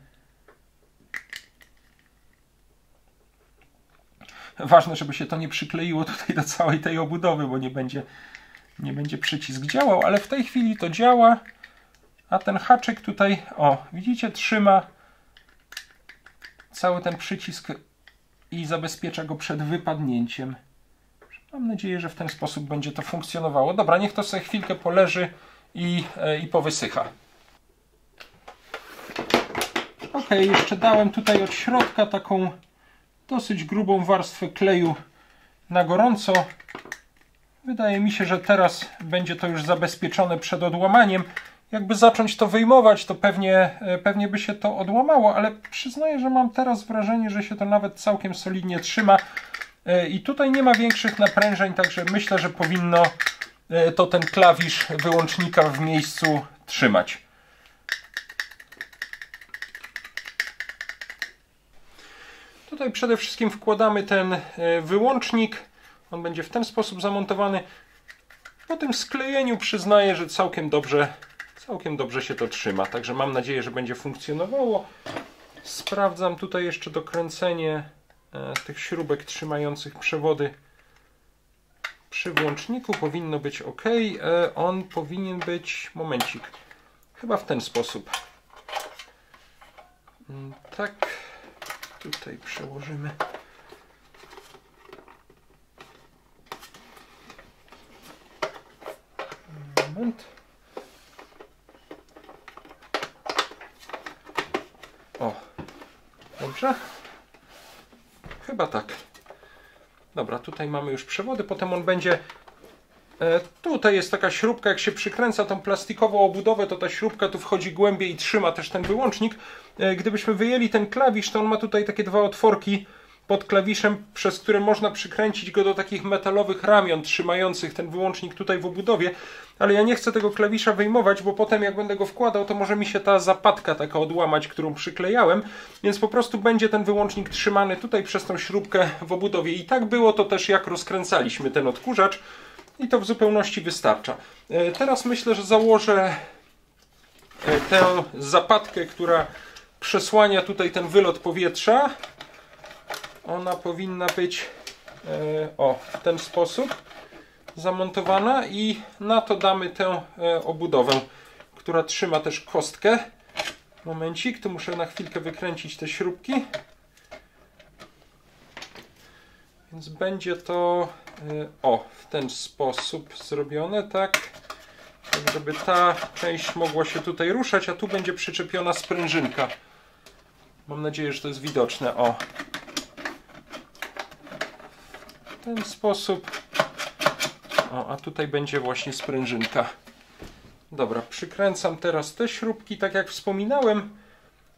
Ważne, żeby się to nie przykleiło tutaj do całej tej obudowy, bo nie będzie przycisk działał, ale w tej chwili to działa. A ten haczyk tutaj, o, widzicie, trzyma cały ten przycisk i zabezpiecza go przed wypadnięciem. Mam nadzieję, że w ten sposób będzie to funkcjonowało. Dobra, niech to sobie chwilkę poleży i powysycha. Ok, jeszcze dałem tutaj od środka taką dosyć grubą warstwę kleju na gorąco. Wydaje mi się, że teraz będzie to już zabezpieczone przed odłamaniem. Jakby zacząć to wyjmować, to pewnie by się to odłamało, ale przyznaję, że mam teraz wrażenie, że się to nawet całkiem solidnie trzyma. I tutaj nie ma większych naprężeń, także myślę, że powinno to ten klawisz wyłącznika w miejscu trzymać. Tutaj przede wszystkim wkładamy ten wyłącznik. On będzie w ten sposób zamontowany. Po tym sklejeniu przyznaję, że całkiem dobrze się to trzyma. Także mam nadzieję, że będzie funkcjonowało. Sprawdzam tutaj jeszcze dokręcenie tych śrubek trzymających przewody przy włączniku. Powinno być ok. On powinien być, momencik, chyba w ten sposób. Tak, tutaj przełożymy Dobrze? Chyba tak. Dobra, tutaj mamy już przewody, potem on będzie... Tutaj jest taka śrubka, jak się przykręca tą plastikową obudowę, to ta śrubka tu wchodzi głębiej i trzyma też ten wyłącznik. Gdybyśmy wyjęli ten klawisz, to on ma tutaj takie dwa otworki pod klawiszem, przez które można przykręcić go do takich metalowych ramion trzymających ten wyłącznik tutaj w obudowie, ale ja nie chcę tego klawisza wyjmować, bo potem jak będę go wkładał, to może mi się ta zapadka taka odłamać, którą przyklejałem, więc po prostu będzie ten wyłącznik trzymany tutaj przez tą śrubkę w obudowie. I tak było to też, jak rozkręcaliśmy ten odkurzacz i to w zupełności wystarcza. Teraz myślę, że założę tę zapadkę, która przesłania tutaj ten wylot powietrza. Ona powinna być w ten sposób zamontowana i na to damy tę obudowę, która trzyma też kostkę. Momencik, tu muszę na chwilkę wykręcić te śrubki. Więc będzie to w ten sposób zrobione, tak żeby ta część mogła się tutaj ruszać, a tu będzie przyczepiona sprężynka. Mam nadzieję, że to jest widoczne. W ten sposób. A tutaj będzie właśnie sprężynka. Dobra, przykręcam teraz te śrubki, tak jak wspominałem.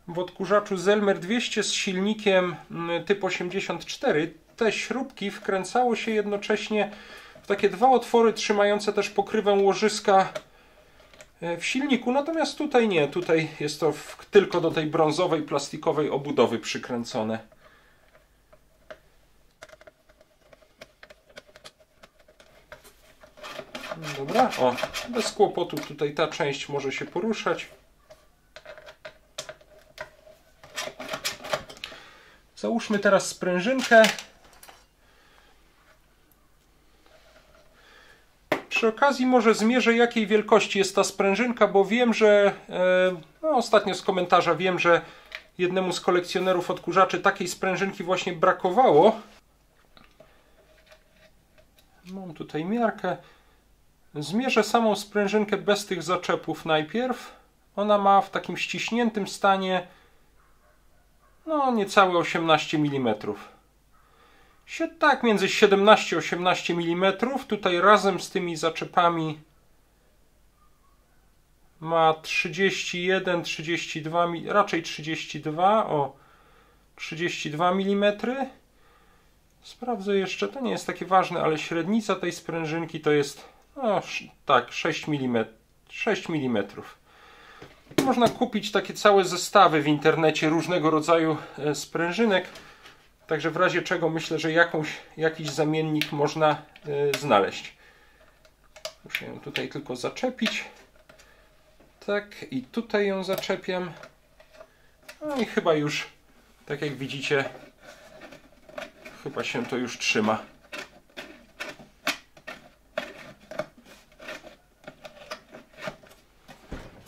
W odkurzaczu Zelmer 200 z silnikiem typ 84 te śrubki wkręcało się jednocześnie w takie dwa otwory trzymające też pokrywę łożyska w silniku, natomiast tutaj nie, tutaj jest to tylko do tej brązowej, plastikowej obudowy przykręcone. Dobra, bez kłopotu tutaj ta część może się poruszać. Załóżmy teraz sprężynkę. Przy okazji może zmierzę, jakiej wielkości jest ta sprężynka, bo wiem, że ostatnio z komentarza wiem, że jednemu z kolekcjonerów odkurzaczy takiej sprężynki właśnie brakowało. Mam tutaj miarkę. Zmierzę samą sprężynkę bez tych zaczepów najpierw. Ona ma w takim ściśniętym stanie niecałe 18 mm. Tak, między 17 a 18 mm. Tutaj razem z tymi zaczepami ma 31, 32, raczej 32, 32 mm. Sprawdzę jeszcze, to nie jest takie ważne, ale średnica tej sprężynki to jest tak, 6 mm. 6 mm. Można kupić takie całe zestawy w internecie różnego rodzaju sprężynek. Także w razie czego myślę, że jakiś zamiennik można znaleźć. Muszę ją tutaj tylko zaczepić. Tak, i tutaj ją zaczepiam. No i chyba już, tak jak widzicie, chyba się to już trzyma.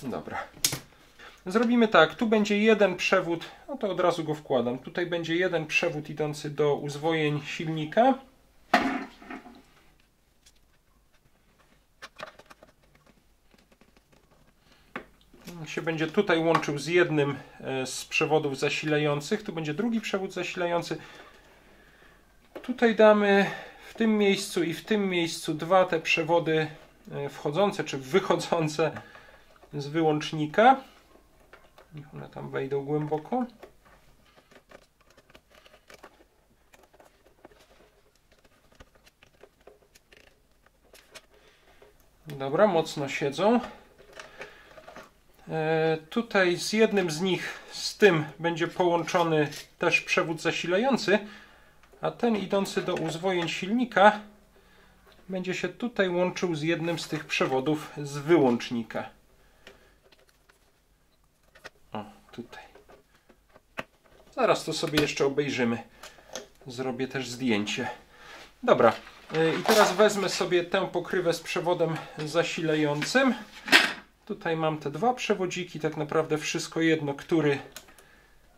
Dobra. Zrobimy tak, tu będzie jeden przewód, to od razu go wkładam. Tutaj będzie jeden przewód idący do uzwojeń silnika. On się będzie tutaj łączył z jednym z przewodów zasilających. Tu będzie drugi przewód zasilający. Tutaj damy w tym miejscu i w tym miejscu dwa te przewody wchodzące czy wychodzące z wyłącznika. Niech one tam wejdą głęboko. Dobra, mocno siedzą. Tutaj z jednym z nich, z tym będzie połączony też przewód zasilający, a ten idący do uzwojeń silnika będzie się tutaj łączył z jednym z tych przewodów z wyłącznika. Tutaj. Zaraz to sobie jeszcze obejrzymy. Zrobię też zdjęcie. Dobra. I teraz wezmę sobie tę pokrywę z przewodem zasilającym. Tutaj mam te dwa przewodziki. Tak naprawdę wszystko jedno,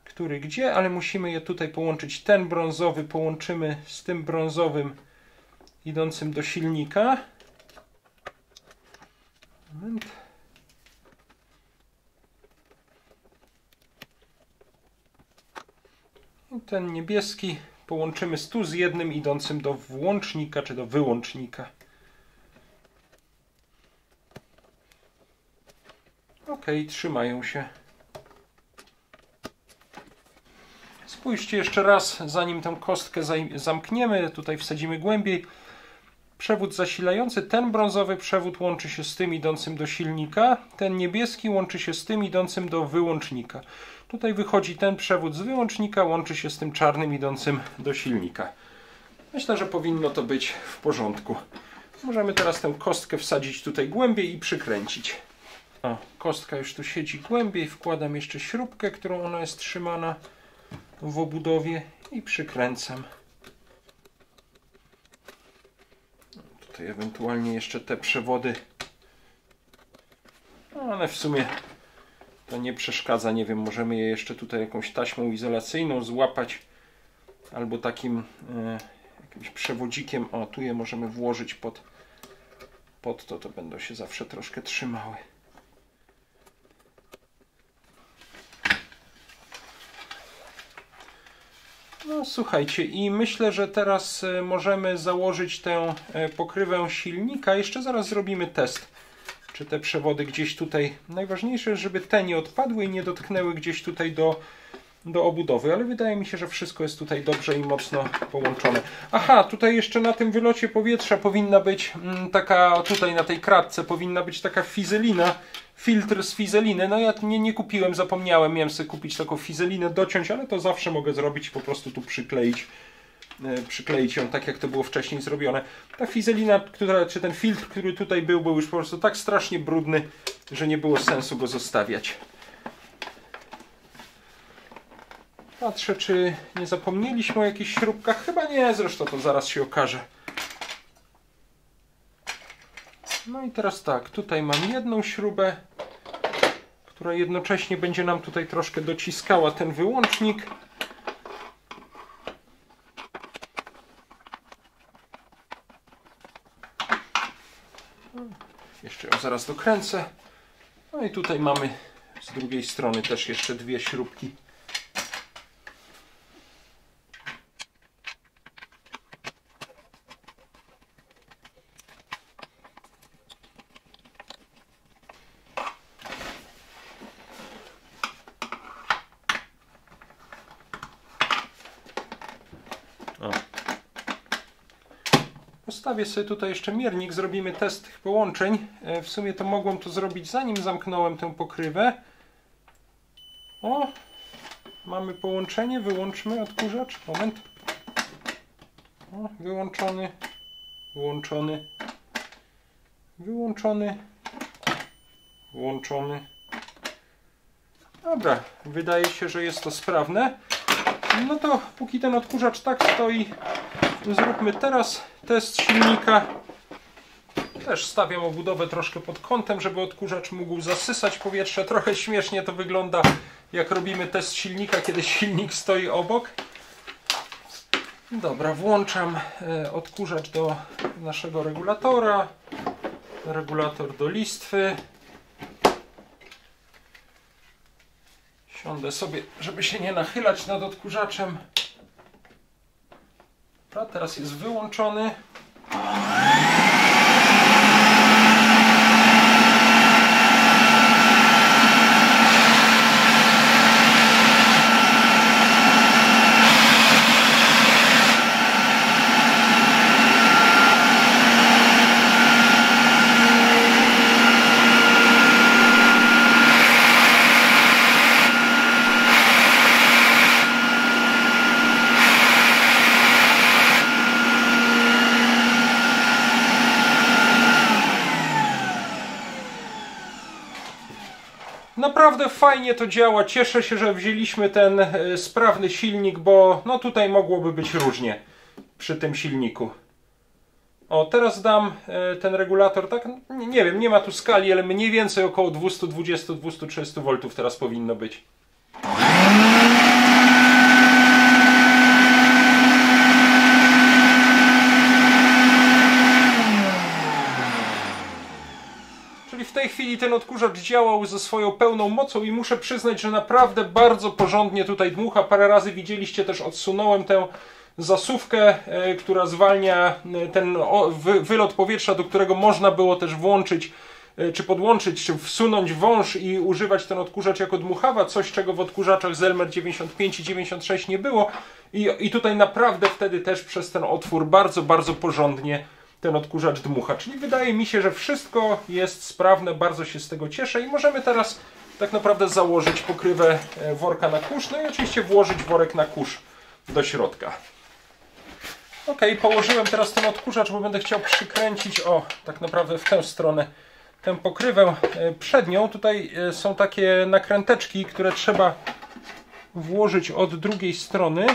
który gdzie, ale musimy je tutaj połączyć. Ten brązowy połączymy z tym brązowym idącym do silnika. Moment. I ten niebieski połączymy tu z jednym idącym do włącznika czy do wyłącznika. Ok, trzymają się. Spójrzcie jeszcze raz, zanim tę kostkę zamkniemy, tutaj wsadzimy głębiej. Przewód zasilający, ten brązowy przewód łączy się z tym idącym do silnika, ten niebieski łączy się z tym idącym do wyłącznika. Tutaj wychodzi ten przewód z wyłącznika, łączy się z tym czarnym idącym do silnika. Myślę, że powinno to być w porządku. Możemy teraz tę kostkę wsadzić tutaj głębiej i przykręcić. O, kostka już tu siedzi głębiej, wkładam jeszcze śrubkę, którą ona jest trzymana w obudowie i przykręcam. Tutaj ewentualnie jeszcze te przewody, ale w sumie to nie przeszkadza, nie wiem, możemy je jeszcze tutaj jakąś taśmą izolacyjną złapać albo takim jakimś przewodzikiem, o tu je możemy włożyć pod to będą się zawsze troszkę trzymały. No słuchajcie, i myślę, że teraz możemy założyć tę pokrywę silnika. Jeszcze zaraz zrobimy test, czy te przewody gdzieś tutaj... Najważniejsze, żeby te nie odpadły i nie dotknęły gdzieś tutaj do obudowy, ale wydaje mi się, że wszystko jest tutaj dobrze i mocno połączone. Aha, tutaj jeszcze na tym wylocie powietrza powinna być taka, tutaj na tej kratce powinna być taka fizelina, filtr z fizeliny. No ja nie kupiłem, zapomniałem, miałem sobie kupić taką fizelinę, dociąć, ale to zawsze mogę zrobić i po prostu tu przykleić ją tak, jak to było wcześniej zrobione. Ta fizelina, czy ten filtr, który tutaj był już po prostu tak strasznie brudny, że nie było sensu go zostawiać. Patrzę, czy nie zapomnieliśmy o jakichś śrubkach. Chyba nie, zresztą to zaraz się okaże. No i teraz tak, tutaj mam jedną śrubę, która jednocześnie będzie nam tutaj troszkę dociskała ten wyłącznik. Jeszcze ją zaraz dokręcę. No i tutaj mamy z drugiej strony też jeszcze dwie śrubki. Postawię sobie tutaj jeszcze miernik, zrobimy test tych połączeń. W sumie to mogłem to zrobić zanim zamknąłem tę pokrywę. O, mamy połączenie, wyłączmy odkurzacz, moment. O, wyłączony, włączony, wyłączony, włączony. Dobra, wydaje się, że jest to sprawne. No to póki ten odkurzacz tak stoi, zróbmy teraz test silnika. Też stawiam obudowę troszkę pod kątem, żeby odkurzacz mógł zasysać powietrze. Trochę śmiesznie to wygląda, jak robimy test silnika, kiedy silnik stoi obok. Dobra, włączam odkurzacz do naszego regulatora. Regulator do listwy. Siądę sobie, żeby się nie nachylać nad odkurzaczem. Dobra, teraz jest wyłączony. Naprawdę fajnie to działa. Cieszę się, że wzięliśmy ten sprawny silnik, bo no tutaj mogłoby być różnie przy tym silniku. O, teraz dam ten regulator, tak, nie wiem, nie ma tu skali, ale mniej więcej około 220-230 V teraz powinno być. W tej chwili chwili ten odkurzacz działał ze swoją pełną mocą i muszę przyznać, że naprawdę bardzo porządnie tutaj dmucha. Parę razy widzieliście też, odsunąłem tę zasuwkę, która zwalnia ten wylot powietrza, do którego można było też włączyć, czy podłączyć, czy wsunąć wąż i używać ten odkurzacz jako dmuchawa, coś czego w odkurzaczach Zelmer 95 i 96 nie było. I tutaj naprawdę wtedy też przez ten otwór bardzo, bardzo porządnie ten odkurzacz dmucha. Czyli wydaje mi się, że wszystko jest sprawne, bardzo się z tego cieszę i możemy teraz tak naprawdę założyć pokrywę worka na kurz, no i oczywiście włożyć worek na kurz do środka. Ok, położyłem teraz ten odkurzacz, bo będę chciał przykręcić, tak naprawdę w tę stronę, tę pokrywę przednią. Tutaj są takie nakręteczki, które trzeba włożyć od drugiej strony.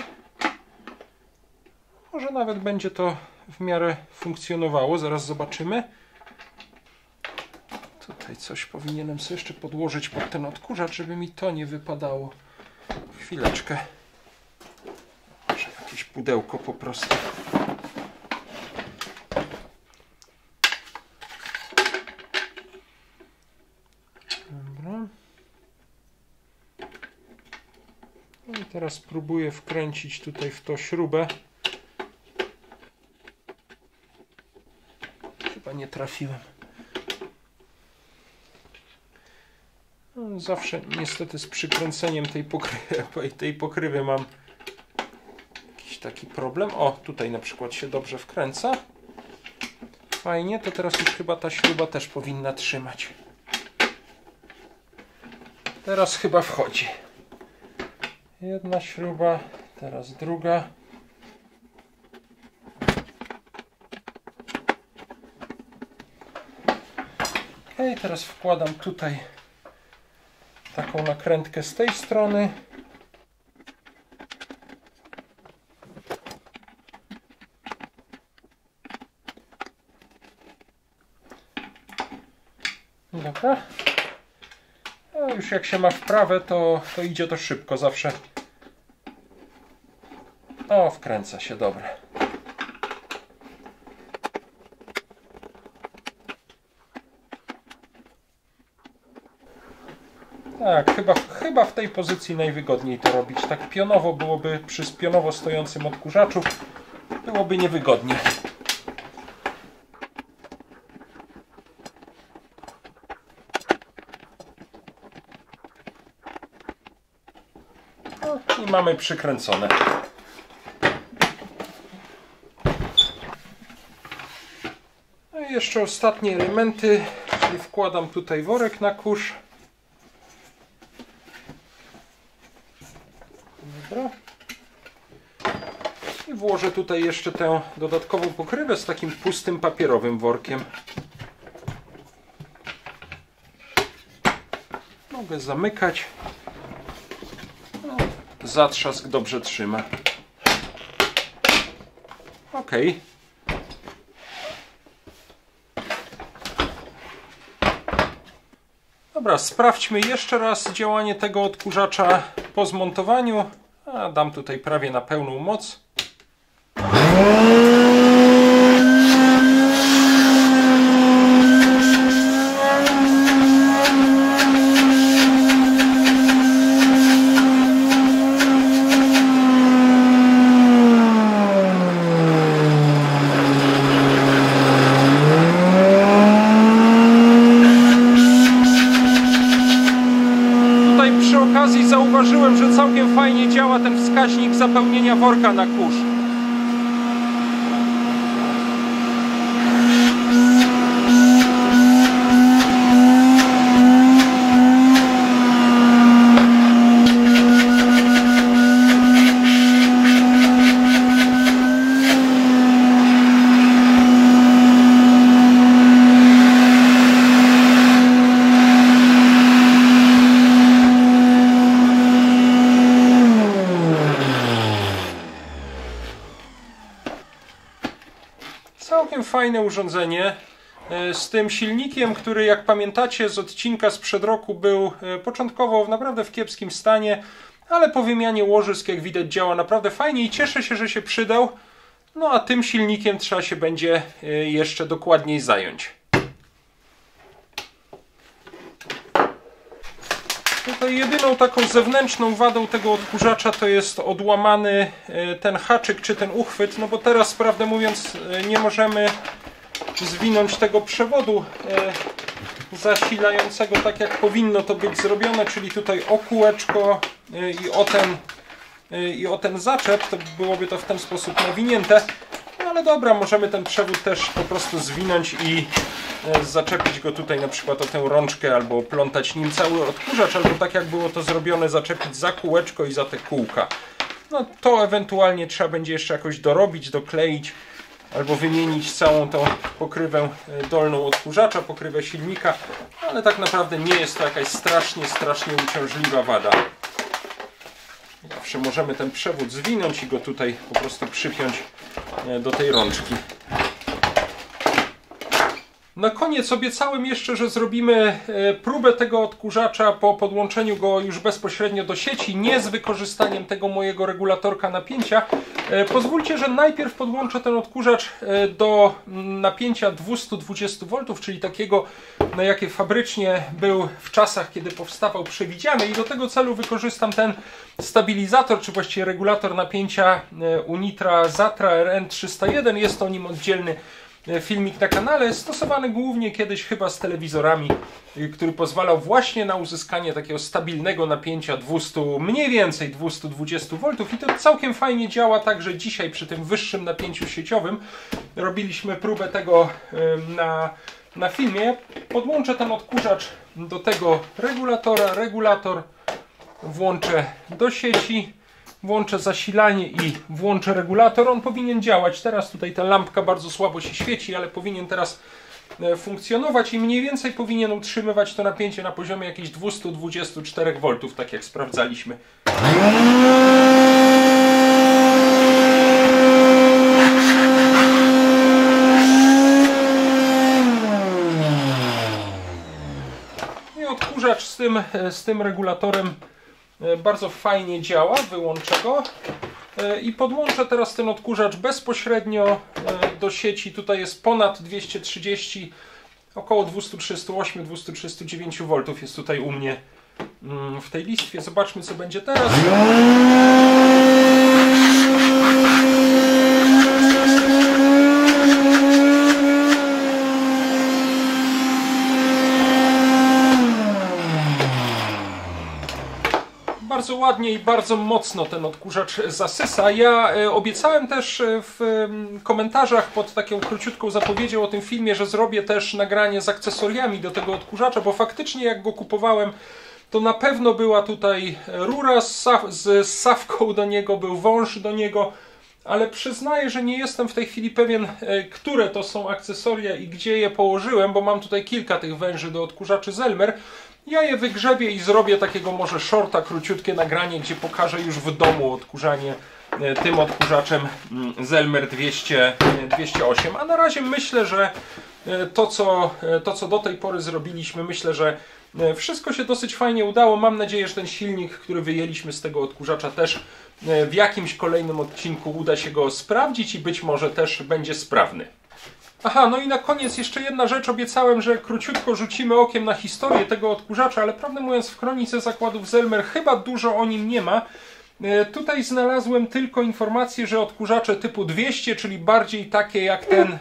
Może nawet będzie to w miarę funkcjonowało, zaraz zobaczymy. Tutaj coś powinienem sobie jeszcze podłożyć pod ten odkurzacz, żeby mi to nie wypadało. Chwileczkę. Może jakieś pudełko po prostu. Dobra. No i teraz spróbuję wkręcić tutaj w to śrubę. Chyba nie trafiłem. No, zawsze niestety z przykręceniem tej pokrywy mam jakiś taki problem. Tutaj na przykład się dobrze wkręca. Fajnie, to teraz już chyba ta śruba też powinna trzymać. Teraz chyba wchodzi. Jedna śruba, teraz druga. Ok, teraz wkładam tutaj taką nakrętkę z tej strony. Dobra. A już jak się ma wprawę, to idzie to szybko zawsze. Wkręca się, dobra. Tak, chyba w tej pozycji najwygodniej to robić. Tak pionowo byłoby, przy pionowo stojącym odkurzaczu byłoby niewygodnie. I mamy przykręcone. No i jeszcze ostatnie elementy, czyli wkładam tutaj worek na kurz. Dobra. I włożę tutaj jeszcze tę dodatkową pokrywę z takim pustym papierowym workiem. Mogę zamykać. Zatrzask dobrze trzyma. Ok. Dobra, sprawdźmy jeszcze raz działanie tego odkurzacza po zmontowaniu. Dam tutaj prawie na pełną moc. Zauważyłem, że całkiem fajnie działa ten wskaźnik zapełnienia worka na kurz. Całkiem fajne urządzenie z tym silnikiem, który, jak pamiętacie z odcinka sprzed roku, był początkowo naprawdę w kiepskim stanie, ale po wymianie łożysk, jak widać, działa naprawdę fajnie i cieszę się, że się przydał. No a tym silnikiem trzeba się będzie jeszcze dokładniej zająć. Tutaj jedyną taką zewnętrzną wadą tego odkurzacza to jest odłamany ten haczyk czy ten uchwyt, no bo teraz, prawdę mówiąc, nie możemy zwinąć tego przewodu zasilającego tak jak powinno to być zrobione, czyli tutaj o kółeczko i o ten zaczep, to byłoby to w ten sposób nawinięte. No ale dobra, możemy ten przewód też po prostu zwinąć i zaczepić go tutaj na przykład o tę rączkę, albo oplątać nim cały odkurzacz, albo tak jak było to zrobione, zaczepić za kółeczko i za te kółka. No to ewentualnie trzeba będzie jeszcze jakoś dorobić, dokleić, albo wymienić całą tą pokrywę dolną odkurzacza, pokrywę silnika, ale tak naprawdę nie jest to jakaś strasznie uciążliwa wada. Zawsze możemy ten przewód zwinąć i go tutaj po prostu przypiąć do tej rączki. Na koniec obiecałem jeszcze, że zrobimy próbę tego odkurzacza po podłączeniu go już bezpośrednio do sieci, nie z wykorzystaniem tego mojego regulatorka napięcia. Pozwólcie, że najpierw podłączę ten odkurzacz do napięcia 220 V, czyli takiego, na jakie fabrycznie był w czasach, kiedy powstawał przewidziany, i do tego celu wykorzystam ten stabilizator, czy właściwie regulator napięcia Unitra Zatra RN301. Jest o nim oddzielny filmik na kanale, stosowany głównie kiedyś chyba z telewizorami, który pozwalał właśnie na uzyskanie takiego stabilnego napięcia 200, mniej więcej 220 V, i to całkiem fajnie działa, także dzisiaj przy tym wyższym napięciu sieciowym robiliśmy próbę tego na filmie. Podłączę ten odkurzacz do tego regulatora, regulator włączę do sieci, włączę zasilanie i włączę regulator. On powinien działać. Teraz tutaj ta lampka bardzo słabo się świeci, ale powinien teraz funkcjonować i mniej więcej powinien utrzymywać to napięcie na poziomie jakichś 224 V, tak jak sprawdzaliśmy. I odkurzacz z tym regulatorem bardzo fajnie działa. Wyłączę go i podłączę teraz ten odkurzacz bezpośrednio do sieci. Tutaj jest ponad 230, około 238-239 V jest tutaj u mnie w tej listwie. Zobaczmy, co będzie teraz. Bardzo ładnie i bardzo mocno ten odkurzacz zasysa. Ja obiecałem też w komentarzach pod taką króciutką zapowiedzią o tym filmie, że zrobię też nagranie z akcesoriami do tego odkurzacza, bo faktycznie jak go kupowałem, to na pewno była tutaj rura z sawką do niego, był wąż do niego, ale przyznaję, że nie jestem w tej chwili pewien, które to są akcesoria i gdzie je położyłem, bo mam tutaj kilka tych węży do odkurzaczy Zelmer. Ja je wygrzebię i zrobię takiego może shorta, króciutkie nagranie, gdzie pokażę już w domu odkurzanie tym odkurzaczem Zelmer 208. A na razie myślę, że to co do tej pory zrobiliśmy, myślę, że wszystko się dosyć fajnie udało. Mam nadzieję, że ten silnik, który wyjęliśmy z tego odkurzacza, też w jakimś kolejnym odcinku uda się go sprawdzić i być może też będzie sprawny. Aha, no i na koniec jeszcze jedna rzecz. Obiecałem, że króciutko rzucimy okiem na historię tego odkurzacza, ale prawdę mówiąc w kronice zakładów Zelmer chyba dużo o nim nie ma. Tutaj znalazłem tylko informację, że odkurzacze typu 200, czyli bardziej takie jak ten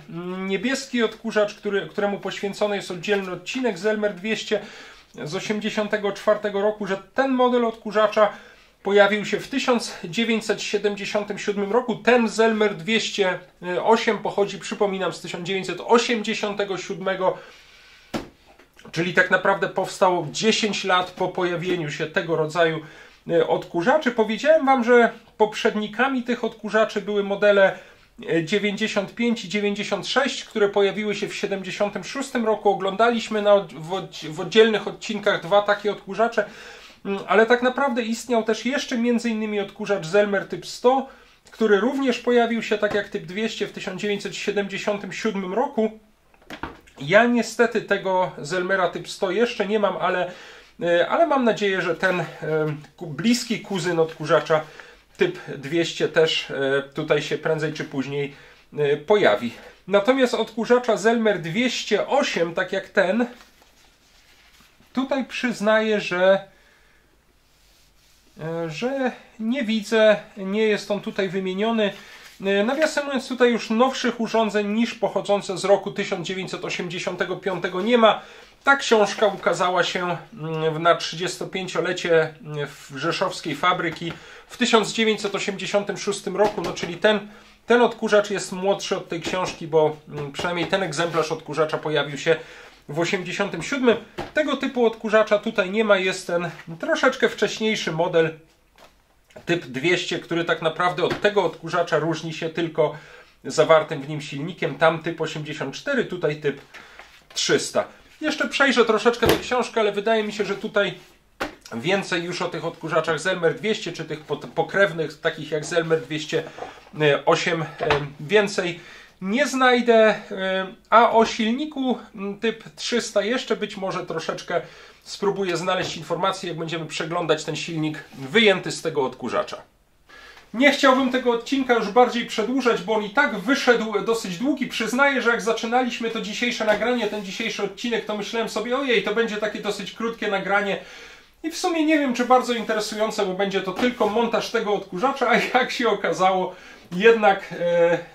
niebieski odkurzacz, któremu poświęcony jest oddzielny odcinek Zelmer 200 z 1984 roku, że ten model odkurzacza pojawił się w 1977 roku. Ten Zelmer 208 pochodzi, przypominam, z 1987, czyli tak naprawdę powstał 10 lat po pojawieniu się tego rodzaju odkurzaczy. Powiedziałem Wam, że poprzednikami tych odkurzaczy były modele 95 i 96, które pojawiły się w 76 roku. Oglądaliśmy w oddzielnych odcinkach dwa takie odkurzacze. Ale tak naprawdę istniał też jeszcze m.in. odkurzacz Zelmer typ 100, który również pojawił się tak jak typ 200 w 1977 roku. Ja niestety tego Zelmera typ 100 jeszcze nie mam, ale mam nadzieję, że ten bliski kuzyn odkurzacza typ 200 też tutaj się prędzej czy później pojawi. Natomiast odkurzacza Zelmer 208, tak jak ten, tutaj przyznaję, że że nie widzę, nie jest on tutaj wymieniony. Nawiasem mówiąc, tutaj już nowszych urządzeń niż pochodzące z roku 1985 nie ma. Ta książka ukazała się na 35-lecie rzeszowskiej fabryki w 1986 roku, no czyli ten odkurzacz jest młodszy od tej książki, bo przynajmniej ten egzemplarz odkurzacza pojawił się w 1987. Tego typu odkurzacza tutaj nie ma, jest ten troszeczkę wcześniejszy model typ 200, który tak naprawdę od tego odkurzacza różni się tylko zawartym w nim silnikiem. Tam typ 84, tutaj typ 300. Jeszcze przejrzę troszeczkę tę książkę, ale wydaje mi się, że tutaj więcej już o tych odkurzaczach Zelmer 200, czy tych pokrewnych, takich jak Zelmer 208, więcej nie znajdę, a o silniku typ 300 jeszcze być może troszeczkę spróbuję znaleźć informacje, jak będziemy przeglądać ten silnik wyjęty z tego odkurzacza. Nie chciałbym tego odcinka już bardziej przedłużać, bo on i tak wyszedł dosyć długi. Przyznaję, że jak zaczynaliśmy to dzisiejsze nagranie, ten dzisiejszy odcinek, to myślałem sobie, ojej, to będzie takie dosyć krótkie nagranie. I w sumie nie wiem, czy bardzo interesujące, bo będzie to tylko montaż tego odkurzacza, a jak się okazało, jednak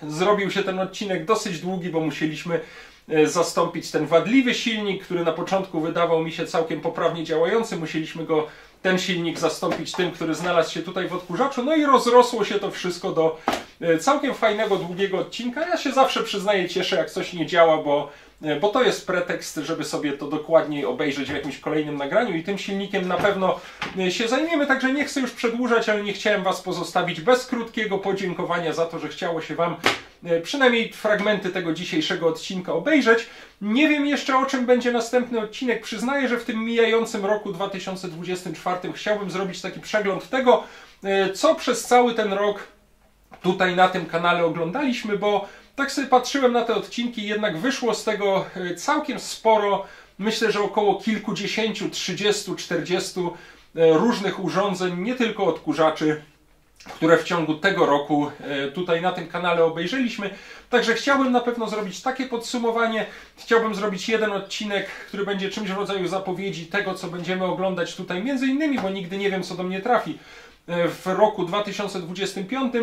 zrobił się ten odcinek dosyć długi, bo musieliśmy zastąpić ten wadliwy silnik, który na początku wydawał mi się całkiem poprawnie działający. Musieliśmy ten silnik zastąpić tym, który znalazł się tutaj w odkurzaczu. No i rozrosło się to wszystko do całkiem fajnego, długiego odcinka. Ja się zawsze, przyznaję, cieszę, jak coś nie działa, bo to jest pretekst, żeby sobie to dokładniej obejrzeć w jakimś kolejnym nagraniu i tym silnikiem na pewno się zajmiemy, także nie chcę już przedłużać, ale nie chciałem Was pozostawić bez krótkiego podziękowania za to, że chciało się Wam przynajmniej fragmenty tego dzisiejszego odcinka obejrzeć. Nie wiem jeszcze, o czym będzie następny odcinek. Przyznaję, że w tym mijającym roku 2024 chciałbym zrobić taki przegląd tego, co przez cały ten rok tutaj na tym kanale oglądaliśmy, bo tak sobie patrzyłem na te odcinki i jednak wyszło z tego całkiem sporo. Myślę, że około kilkudziesięciu, 30, 40 różnych urządzeń, nie tylko odkurzaczy, które w ciągu tego roku tutaj na tym kanale obejrzeliśmy. Także chciałbym na pewno zrobić takie podsumowanie. Chciałbym zrobić jeden odcinek, który będzie czymś w rodzaju zapowiedzi tego, co będziemy oglądać tutaj, między innymi, bo nigdy nie wiem, co do mnie trafi w roku 2025.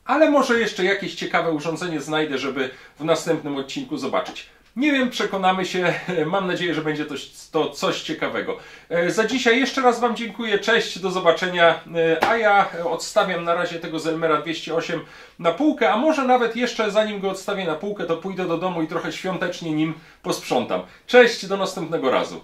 Ale może jeszcze jakieś ciekawe urządzenie znajdę, żeby w następnym odcinku zobaczyć. Nie wiem, przekonamy się. Mam nadzieję, że będzie to coś ciekawego. Za dzisiaj jeszcze raz Wam dziękuję. Cześć, do zobaczenia. A ja odstawiam na razie tego Zelmera 208 na półkę, a może nawet jeszcze zanim go odstawię na półkę, to pójdę do domu i trochę świątecznie nim posprzątam. Cześć, do następnego razu.